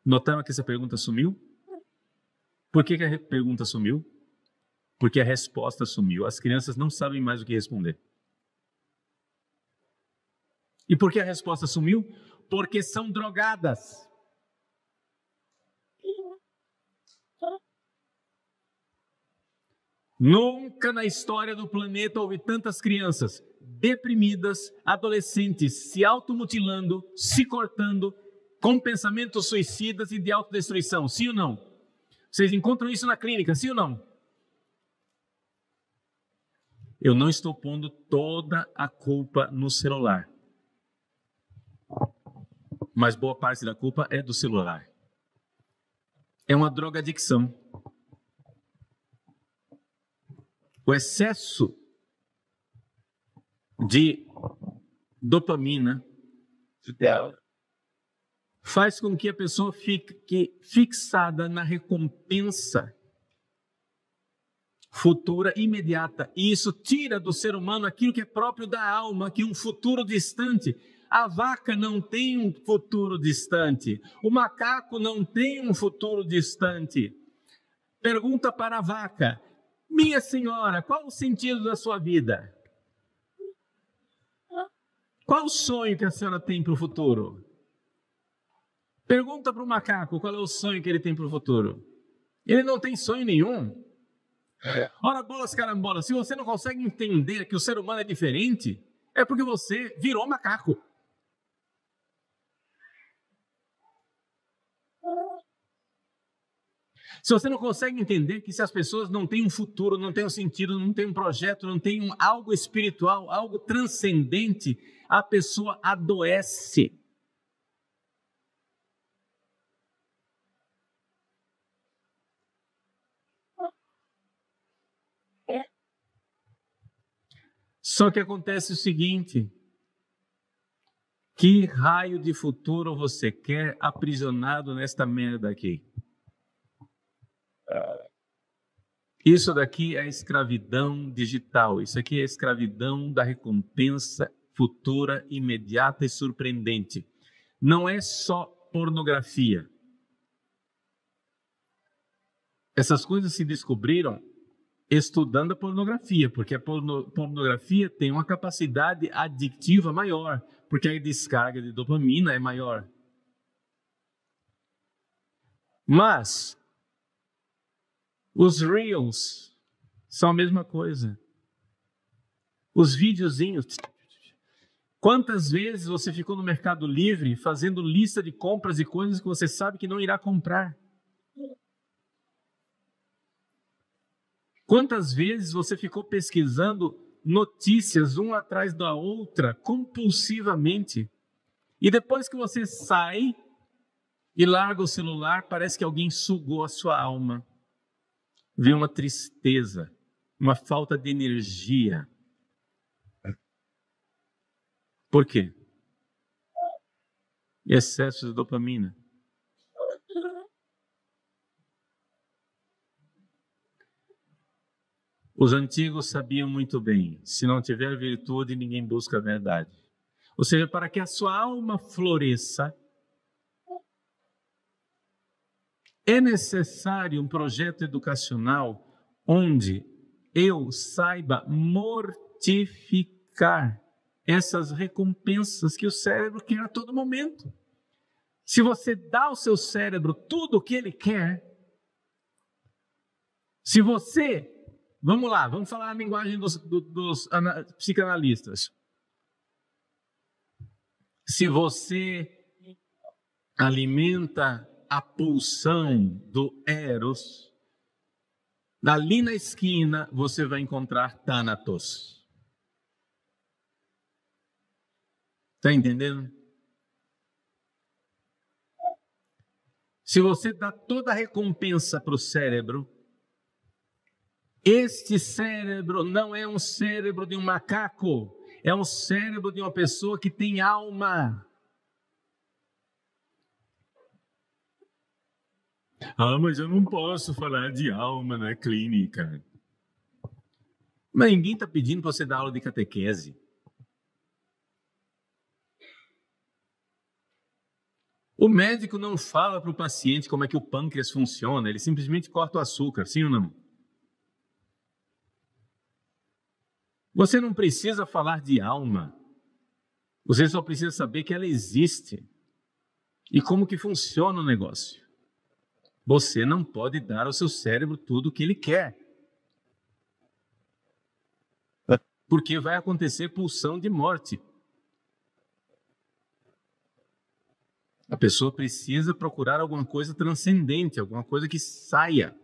Notaram que essa pergunta sumiu? Por que a pergunta sumiu? Porque a resposta sumiu. As crianças não sabem mais o que responder. E por que a resposta sumiu? Porque são drogadas. Nunca na história do planeta houve tantas crianças deprimidas, adolescentes se automutilando, se cortando, com pensamentos suicidas e de autodestruição. Sim ou não? Vocês encontram isso na clínica, sim ou não? Eu não estou pondo toda a culpa no celular. Mas boa parte da culpa é do celular. É uma drogadicção. O excesso de dopamina faz com que a pessoa fique fixada na recompensa futura, imediata. E isso tira do ser humano aquilo que é próprio da alma, que é um futuro distante. A vaca não tem um futuro distante. O macaco não tem um futuro distante. Pergunta para a vaca: minha senhora, qual o sentido da sua vida? Qual o sonho que a senhora tem para o futuro? Pergunta para o macaco qual é o sonho que ele tem para o futuro. Ele não tem sonho nenhum. Ora, bolas carambolas, se você não consegue entender que o ser humano é diferente, é porque você virou macaco. Se você não consegue entender que se as pessoas não têm um futuro, não têm um sentido, não têm um projeto, não têm algo espiritual, algo transcendente, a pessoa adoece. Só que acontece o seguinte: que raio de futuro você quer aprisionado nesta merda aqui? Isso daqui é escravidão digital. Isso aqui é escravidão da recompensa futura, imediata e surpreendente. Não é só pornografia. Essas coisas se descobriram estudando a pornografia, porque a pornografia tem uma capacidade aditiva maior, porque a descarga de dopamina é maior. Mas os reels são a mesma coisa. Os videozinhos. Quantas vezes você ficou no Mercado Livre fazendo lista de compras e coisas que você sabe que não irá comprar? Quantas vezes você ficou pesquisando notícias uma atrás da outra, compulsivamente, e depois que você sai e larga o celular, parece que alguém sugou a sua alma. Vem uma tristeza, uma falta de energia. Por quê? Excesso de dopamina. Os antigos sabiam muito bem, se não tiver virtude, ninguém busca a verdade. Ou seja, para que a sua alma floresça, É necessário um projeto educacional onde eu saiba mortificar essas recompensas que o cérebro quer a todo momento. Se você dá ao seu cérebro tudo o que ele quer, se você, vamos lá, vamos falar a linguagem dos psicanalistas. Se você alimenta a pulsão do Eros, ali na esquina você vai encontrar Thanatos. Está entendendo? Se você dá toda a recompensa para o cérebro, este cérebro não é um cérebro de um macaco, é um cérebro de uma pessoa que tem alma. Ah, mas eu não posso falar de alma na clínica. Mas ninguém está pedindo para você dar aula de catequese. O médico não fala para o paciente como é que o pâncreas funciona, ele simplesmente corta o açúcar, sim ou não? Você não precisa falar de alma, você só precisa saber que ela existe e como que funciona o negócio. Você não pode dar ao seu cérebro tudo o que ele quer, porque vai acontecer pulsão de morte. A pessoa precisa procurar alguma coisa transcendente, alguma coisa que saia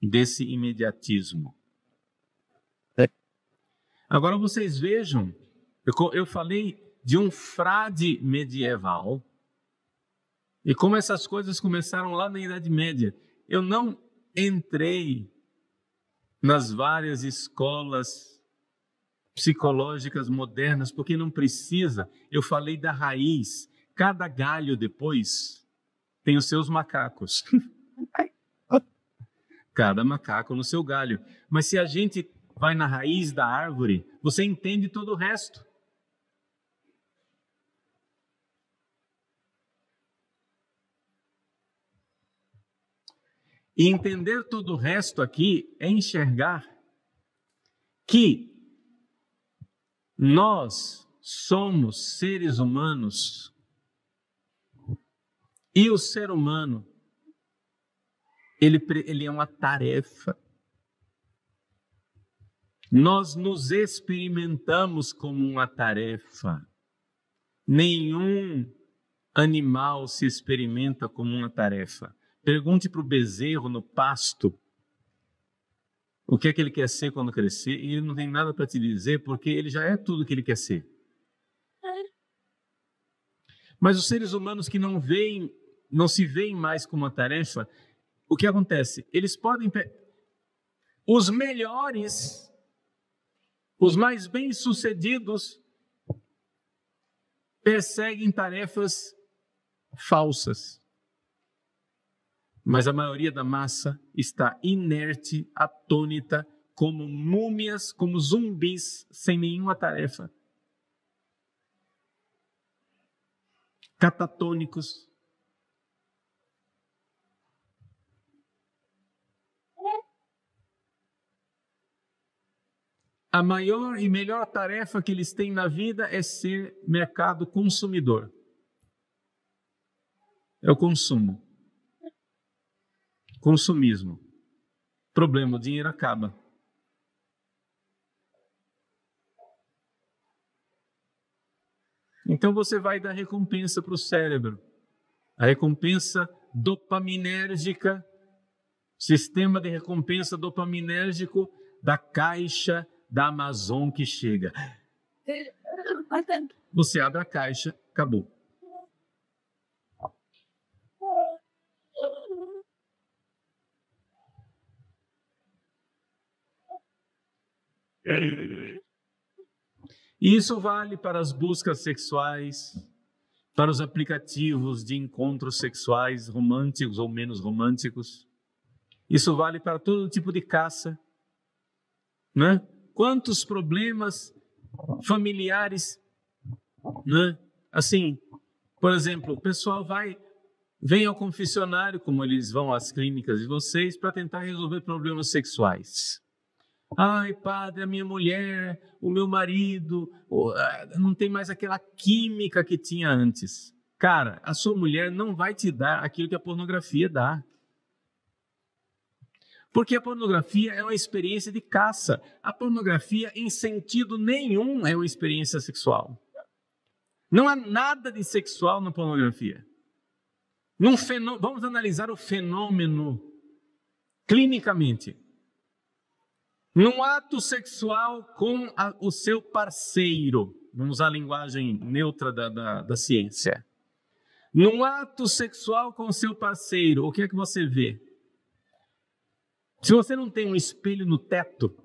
desse imediatismo. Agora vocês vejam, eu falei de um frade medieval e como essas coisas começaram lá na Idade Média. Eu não entrei nas várias escolas psicológicas modernas, porque não precisa. Eu falei da raiz. Cada galho depois tem os seus macacos. Cada macaco no seu galho. Mas se a gente vai na raiz da árvore, você entende todo o resto. E entender todo o resto aqui é enxergar que nós somos seres humanos e o ser humano, ele é uma tarefa. Nós nos experimentamos como uma tarefa. Nenhum animal se experimenta como uma tarefa. Pergunte para o bezerro no pasto o que é que ele quer ser quando crescer, e ele não tem nada para te dizer, porque ele já é tudo o que ele quer ser. Mas os seres humanos que não se veem mais como uma tarefa, o que acontece? Eles podem... Os melhores, os mais bem-sucedidos, perseguem tarefas falsas. Mas a maioria da massa está inerte, atônita, como múmias, como zumbis, sem nenhuma tarefa. Catatônicos. A maior e melhor tarefa que eles têm na vida é ser mercado consumidor. É o consumo. Consumismo. Problema, o dinheiro acaba. Então você vai dar recompensa para o cérebro. A recompensa dopaminérgica, sistema de recompensa dopaminérgico da caixa da Amazon que chega. Você abre a caixa, acabou. E isso vale para as buscas sexuais, para os aplicativos de encontros sexuais românticos ou menos românticos. Isso vale para todo tipo de caça, né? Quantos problemas familiares, né? Assim, por exemplo, o pessoal vai vêm ao confessionário, como eles vão às clínicas de vocês, para tentar resolver problemas sexuais. Ai, padre, a minha mulher, o meu marido, não tem mais aquela química que tinha antes. Cara, a sua mulher não vai te dar aquilo que a pornografia dá. Porque a pornografia é uma experiência de caça. A pornografia, em sentido nenhum, é uma experiência sexual. Não há nada de sexual na pornografia. Vamos analisar o fenômeno clinicamente. Num ato sexual com o seu parceiro, vamos usar a linguagem neutra da ciência. Num ato sexual com o seu parceiro, o que é que você vê? Se você não tem um espelho no teto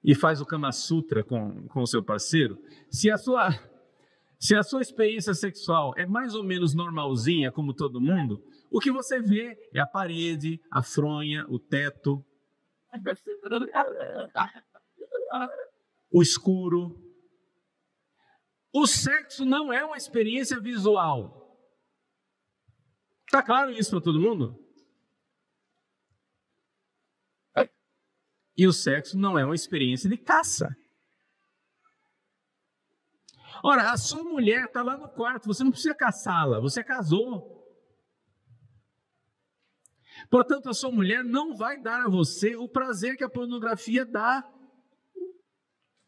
e faz o Kama Sutra com o seu parceiro, se a sua experiência sexual é mais ou menos normalzinha, como todo mundo, o que você vê é a parede, a fronha, o teto, o escuro. O sexo não é uma experiência visual. Está claro isso para todo mundo? E o sexo não é uma experiência de caça. Ora, a sua mulher está lá no quarto, você não precisa caçá-la, você casou. Portanto, a sua mulher não vai dar a você o prazer que a pornografia dá.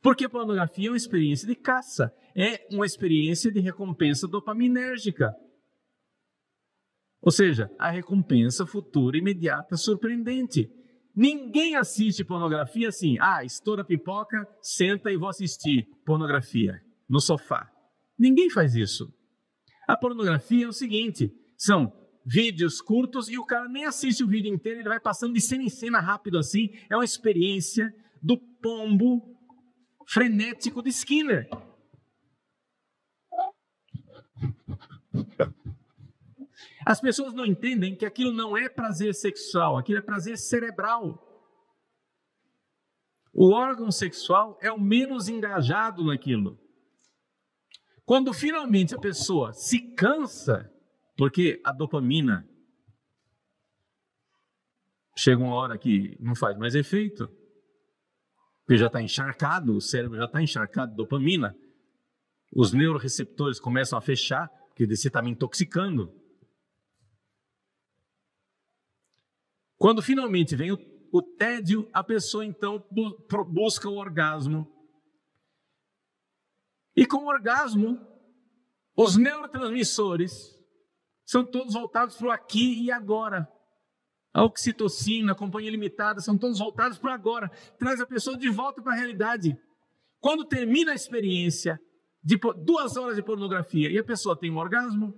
Porque a pornografia é uma experiência de caça, é uma experiência de recompensa dopaminérgica. Ou seja, a recompensa futura, imediata, surpreendente. Ninguém assiste pornografia assim, estoura a pipoca, senta e vou assistir pornografia no sofá. Ninguém faz isso. A pornografia é o seguinte, são vídeos curtos e o cara nem assiste o vídeo inteiro, ele vai passando de cena em cena rápido assim. É uma experiência do pombo frenético de Skinner. As pessoas não entendem que aquilo não é prazer sexual, aquilo é prazer cerebral. O órgão sexual é o menos engajado naquilo. Quando finalmente a pessoa se cansa, porque a dopamina chega uma hora que não faz mais efeito, porque já está encharcado, o cérebro já está encharcado de dopamina, os neuroreceptores começam a fechar, porque você está me intoxicando. Quando finalmente vem o tédio, a pessoa então busca o orgasmo. E com o orgasmo, os neurotransmissores são todos voltados para o aqui e agora. A oxitocina, a companhia limitada, são todos voltados para o agora. Traz a pessoa de volta para a realidade. Quando termina a experiência de 2 horas de pornografia e a pessoa tem um orgasmo,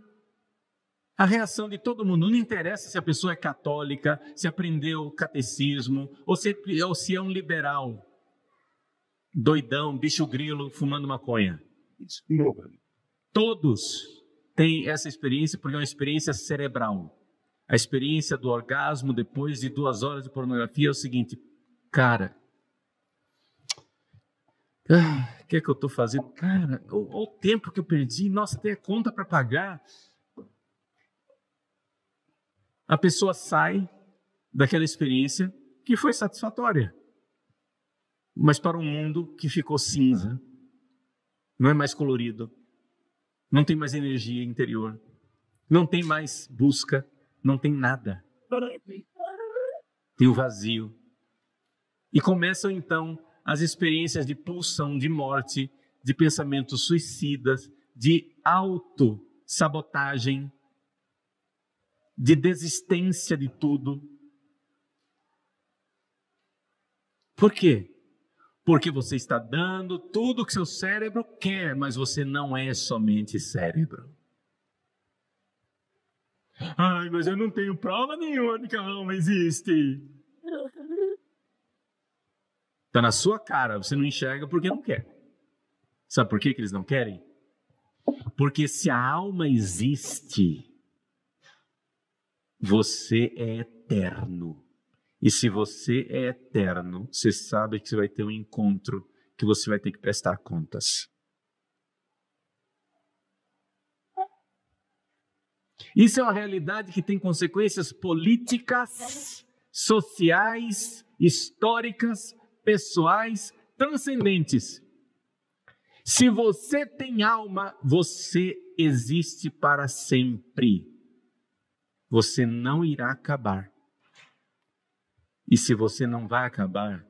a reação de todo mundo, não interessa se a pessoa é católica, se aprendeu catecismo, ou se é um liberal, doidão, bicho grilo, fumando maconha. Todos têm essa experiência porque é uma experiência cerebral. A experiência do orgasmo depois de 2 horas de pornografia é o seguinte, cara, o que é que eu estou fazendo? Cara, o tempo que eu perdi, nossa, tem a conta para pagar. A pessoa sai daquela experiência que foi satisfatória, mas para um mundo que ficou cinza, não é mais colorido, não tem mais energia interior, não tem mais busca, não tem nada. Tem o vazio. E começam então as experiências de pulsão, de morte, de pensamentos suicidas, de autossabotagem, de desistência de tudo. Por quê? Porque você está dando tudo que seu cérebro quer, mas você não é somente cérebro. Ai, mas eu não tenho prova nenhuma de que a alma existe. Está na sua cara, você não enxerga porque não quer. Sabe por que eles não querem? Porque se a alma existe, você é eterno. E se você é eterno, você sabe que você vai ter um encontro que você vai ter que prestar contas. Isso é uma realidade que tem consequências políticas, sociais, históricas, pessoais, transcendentes. Se você tem alma, você existe para sempre. Você não irá acabar. E se você não vai acabar,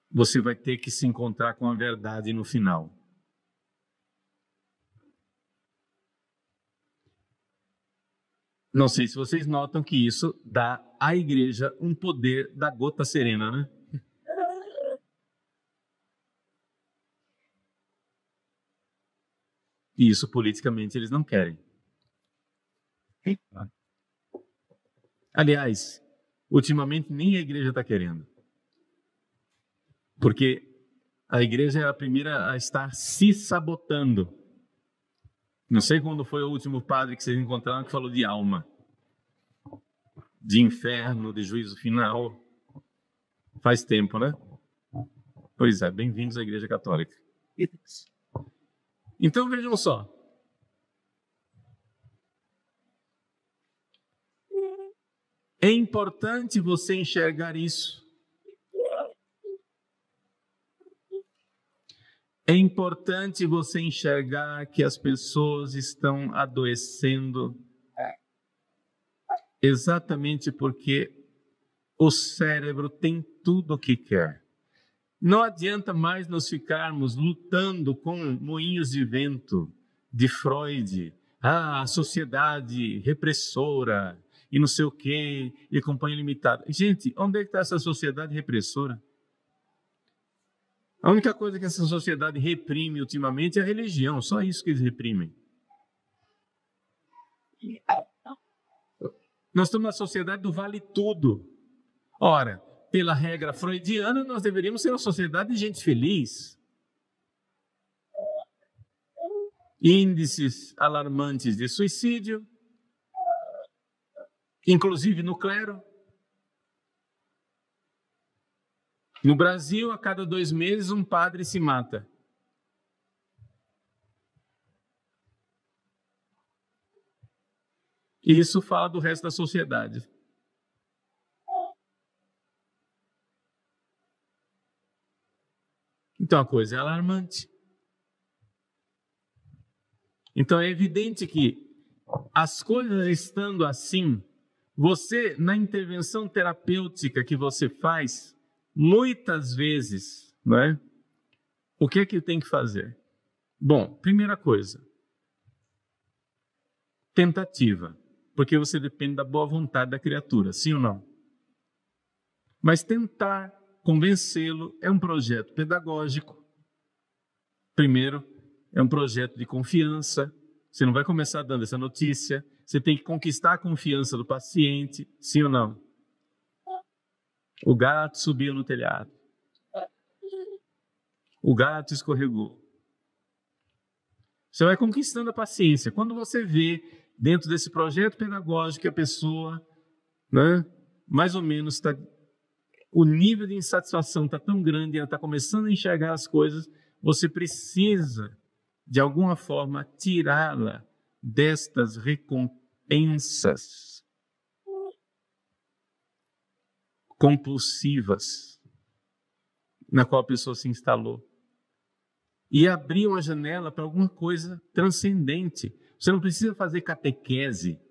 você vai ter que se encontrar com a verdade no final. Não sei se vocês notam que isso dá à igreja um poder da gota serena, né? E isso politicamente eles não querem. Aliás, ultimamente nem a igreja está querendo. Porque a igreja é a primeira a estar se sabotando. Não sei quando foi o último padre que vocês encontraram que falou de alma, de inferno, de juízo final. Faz tempo, né? Pois é, bem-vindos à Igreja Católica. Então vejam só. É importante você enxergar isso. É importante você enxergar que as pessoas estão adoecendo exatamente porque o cérebro tem tudo o que quer. Não adianta mais nós ficarmos lutando com moinhos de vento de Freud, a sociedade repressora e não sei o quê, e companhia limitada. Gente, onde é que está essa sociedade repressora? A única coisa que essa sociedade reprime ultimamente é a religião, só isso que eles reprimem. Nós estamos na sociedade do vale tudo. Ora, pela regra freudiana, nós deveríamos ser uma sociedade de gente feliz. Índices alarmantes de suicídio, inclusive no clero. No Brasil, a cada 2 meses, um padre se mata. E isso fala do resto da sociedade. Então a coisa é alarmante. Então é evidente que as coisas estando assim, você, na intervenção terapêutica que você faz, muitas vezes, não é? O que é que tem que fazer? Bom, primeira coisa, tentativa, porque você depende da boa vontade da criatura, sim ou não? Mas tentar convencê-lo é um projeto pedagógico. Primeiro, é um projeto de confiança. Você não vai começar dando essa notícia. Você tem que conquistar a confiança do paciente, sim ou não? O gato subiu no telhado. O gato escorregou. Você vai conquistando a paciência. Quando você vê, dentro desse projeto pedagógico, que a pessoa, né, mais ou menos está... O nível de insatisfação está tão grande, ela está começando a enxergar as coisas, você precisa, de alguma forma, tirá-la destas recompensas compulsivas na qual a pessoa se instalou. E abrir uma janela para alguma coisa transcendente. Você não precisa fazer catequese.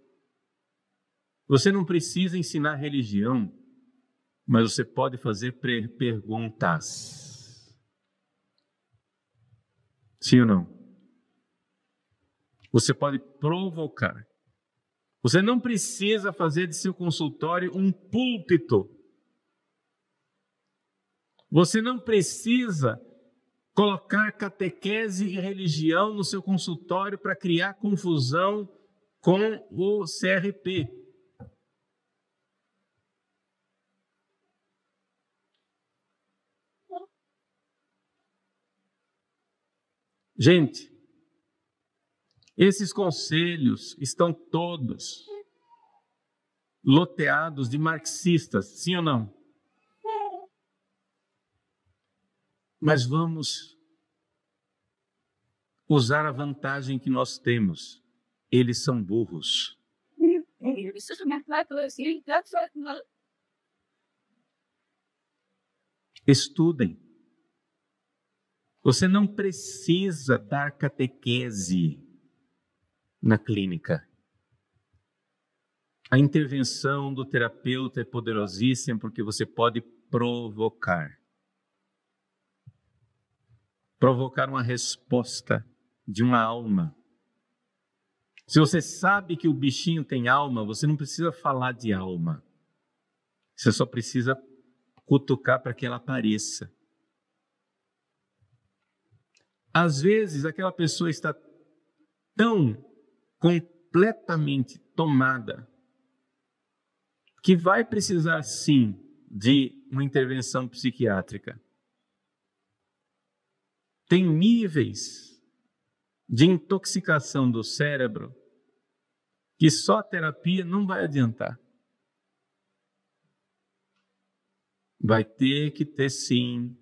Você não precisa ensinar religião. Mas você pode fazer perguntas. Sim ou não? Você pode provocar. Você não precisa fazer de seu consultório um púlpito. Você não precisa colocar catequese e religião no seu consultório para criar confusão com o CRP. Gente, esses conselhos estão todos loteados de marxistas, sim ou não? Mas vamos usar a vantagem que nós temos. eles são burros. Estudem. Você não precisa dar catequese na clínica. A intervenção do terapeuta é poderosíssima porque você pode provocar uma resposta de uma alma. Se você sabe que o bichinho tem alma, você não precisa falar de alma. Você só precisa cutucar para que ela apareça. Às vezes, aquela pessoa está tão completamente tomada que vai precisar, sim, de uma intervenção psiquiátrica. Tem níveis de intoxicação do cérebro que só a terapia não vai adiantar. Vai ter que ter, sim,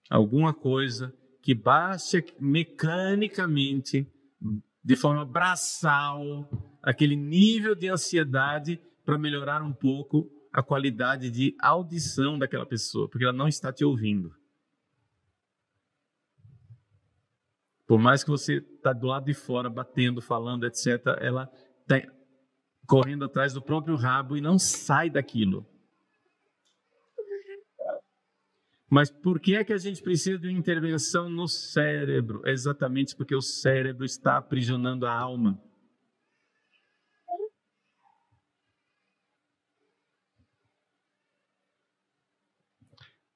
alguma coisa que baixe mecanicamente, de forma braçal, aquele nível de ansiedade para melhorar um pouco a qualidade de audição daquela pessoa, porque ela não está te ouvindo. Por mais que você está do lado de fora, batendo, falando, etc., ela está correndo atrás do próprio rabo e não sai daquilo. Mas por que é que a gente precisa de uma intervenção no cérebro? É exatamente porque o cérebro está aprisionando a alma.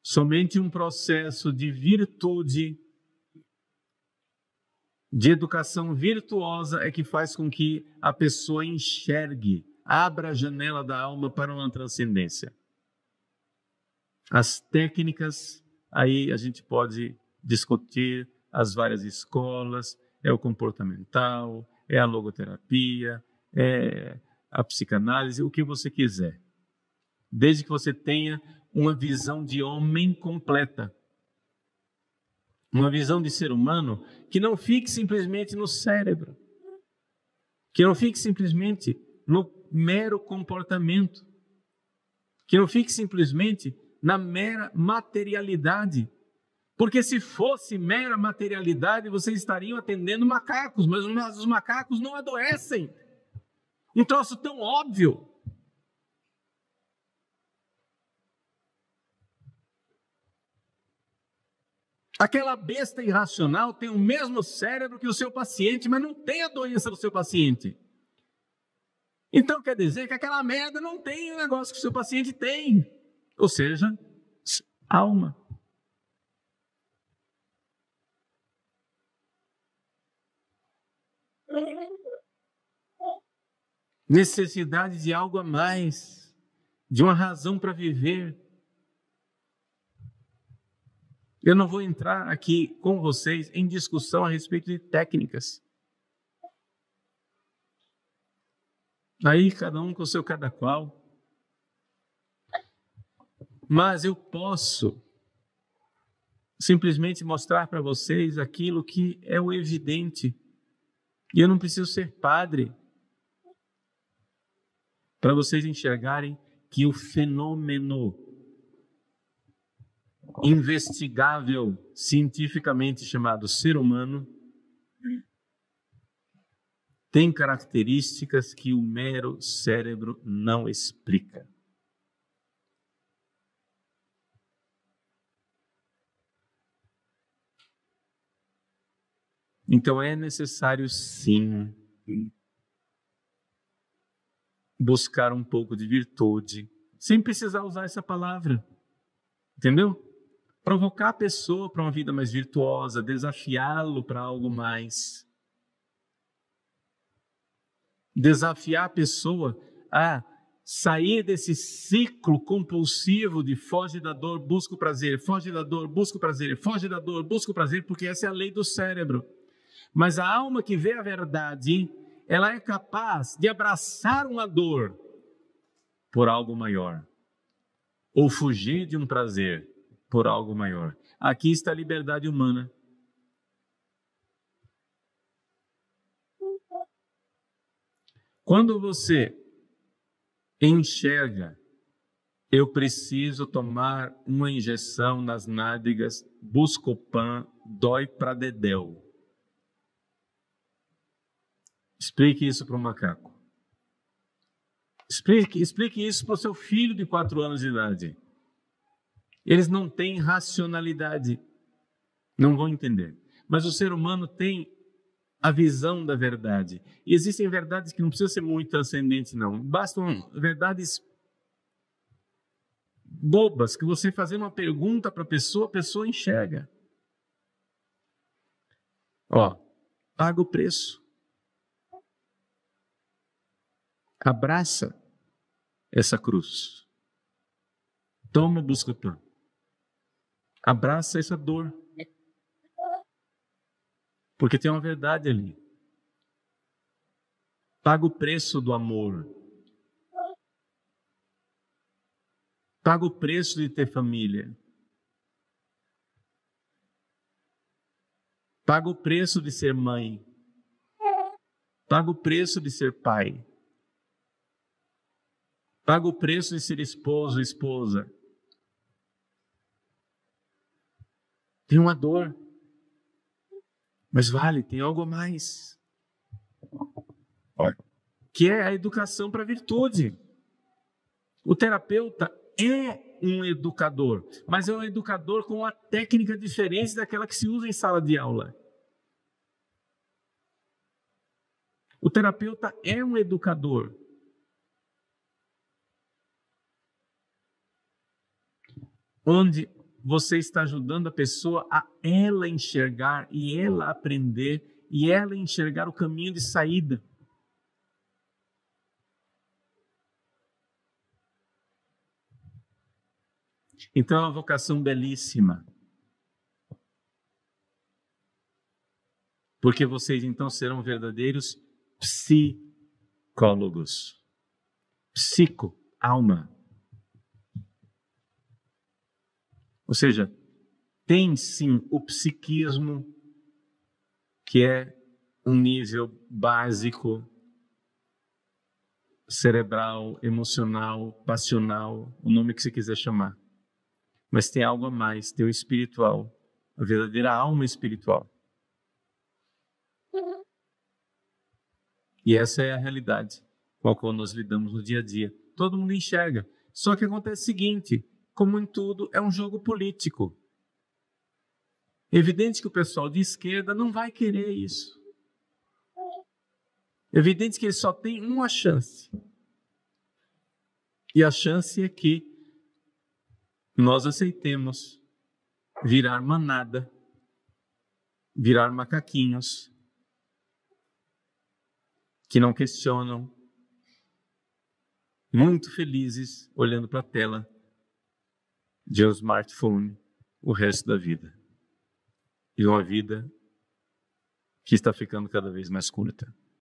Somente um processo de virtude, de educação virtuosa é que faz com que a pessoa enxergue, abra a janela da alma para uma transcendência. As técnicas, aí a gente pode discutir as várias escolas, é o comportamental, é a logoterapia, é a psicanálise, o que você quiser. Desde que você tenha uma visão de homem completa. Uma visão de ser humano que não fique simplesmente no cérebro, que não fique simplesmente no mero comportamento, que não fique simplesmente na mera materialidade. Porque se fosse mera materialidade, vocês estariam atendendo macacos, mas os macacos não adoecem. Um troço tão óbvio. Aquela besta irracional tem o mesmo cérebro que o seu paciente, mas não tem a doença do seu paciente. Então quer dizer que aquela merda não tem o negócio que o seu paciente tem. Ou seja, alma. Necessidade de algo a mais, de uma razão para viver. Eu não vou entrar aqui com vocês em discussão a respeito de técnicas. Aí cada um com o seu cada qual. Mas eu posso simplesmente mostrar para vocês aquilo que é o evidente. E eu não preciso ser padre para vocês enxergarem que o fenômeno investigável cientificamente chamado ser humano tem características que o mero cérebro não explica. Então é necessário, sim, buscar um pouco de virtude, sem precisar usar essa palavra. Entendeu? Provocar a pessoa para uma vida mais virtuosa, desafiá-lo para algo mais. Desafiar a pessoa a sair desse ciclo compulsivo de foge da dor, busca o prazer, foge da dor, busca o prazer, foge da dor, busca o prazer, porque essa é a lei do cérebro. Mas a alma que vê a verdade, ela é capaz de abraçar uma dor por algo maior, ou fugir de um prazer por algo maior. Aqui está a liberdade humana. Quando você enxerga, eu preciso tomar uma injeção nas nádegas, Buscopan, dói pra dedéu. Explique isso para o macaco. Explique isso para o seu filho de 4 anos de idade. Eles não têm racionalidade, não vão entender. Mas o ser humano tem a visão da verdade. E existem verdades que não precisam ser muito transcendentes, não. Bastam verdades bobas, que você fazer uma pergunta para a pessoa enxerga. Paga o preço. Abraça essa cruz. Toma o Buscopan. Abraça essa dor. Porque tem uma verdade ali. Paga o preço do amor. Paga o preço de ter família. Paga o preço de ser mãe. Paga o preço de ser pai. Paga o preço de ser esposo, esposa. Tem uma dor. Mas vale, tem algo a mais. Que é a educação para a virtude. O terapeuta é um educador, mas é um educador com uma técnica diferente daquela que se usa em sala de aula. O terapeuta é um educador. Onde você está ajudando a pessoa a ela enxergar e ela aprender e ela enxergar o caminho de saída. Então é uma vocação belíssima. Porque vocês então serão verdadeiros psicólogos. Psico, alma. Ou seja, tem sim o psiquismo, que é um nível básico, cerebral, emocional, passional, o nome que você quiser chamar. Mas tem algo a mais, tem o espiritual, a verdadeira alma espiritual. E essa é a realidade com a qual nós lidamos no dia a dia. Todo mundo enxerga. Só que acontece o seguinte, como em tudo, é um jogo político. É evidente que o pessoal de esquerda não vai querer isso. É evidente que ele só tem uma chance. E a chance é que nós aceitemos virar manada, virar macaquinhos, que não questionam, muito felizes, olhando para a tela de um smartphone o resto da vida. E uma vida que está ficando cada vez mais curta.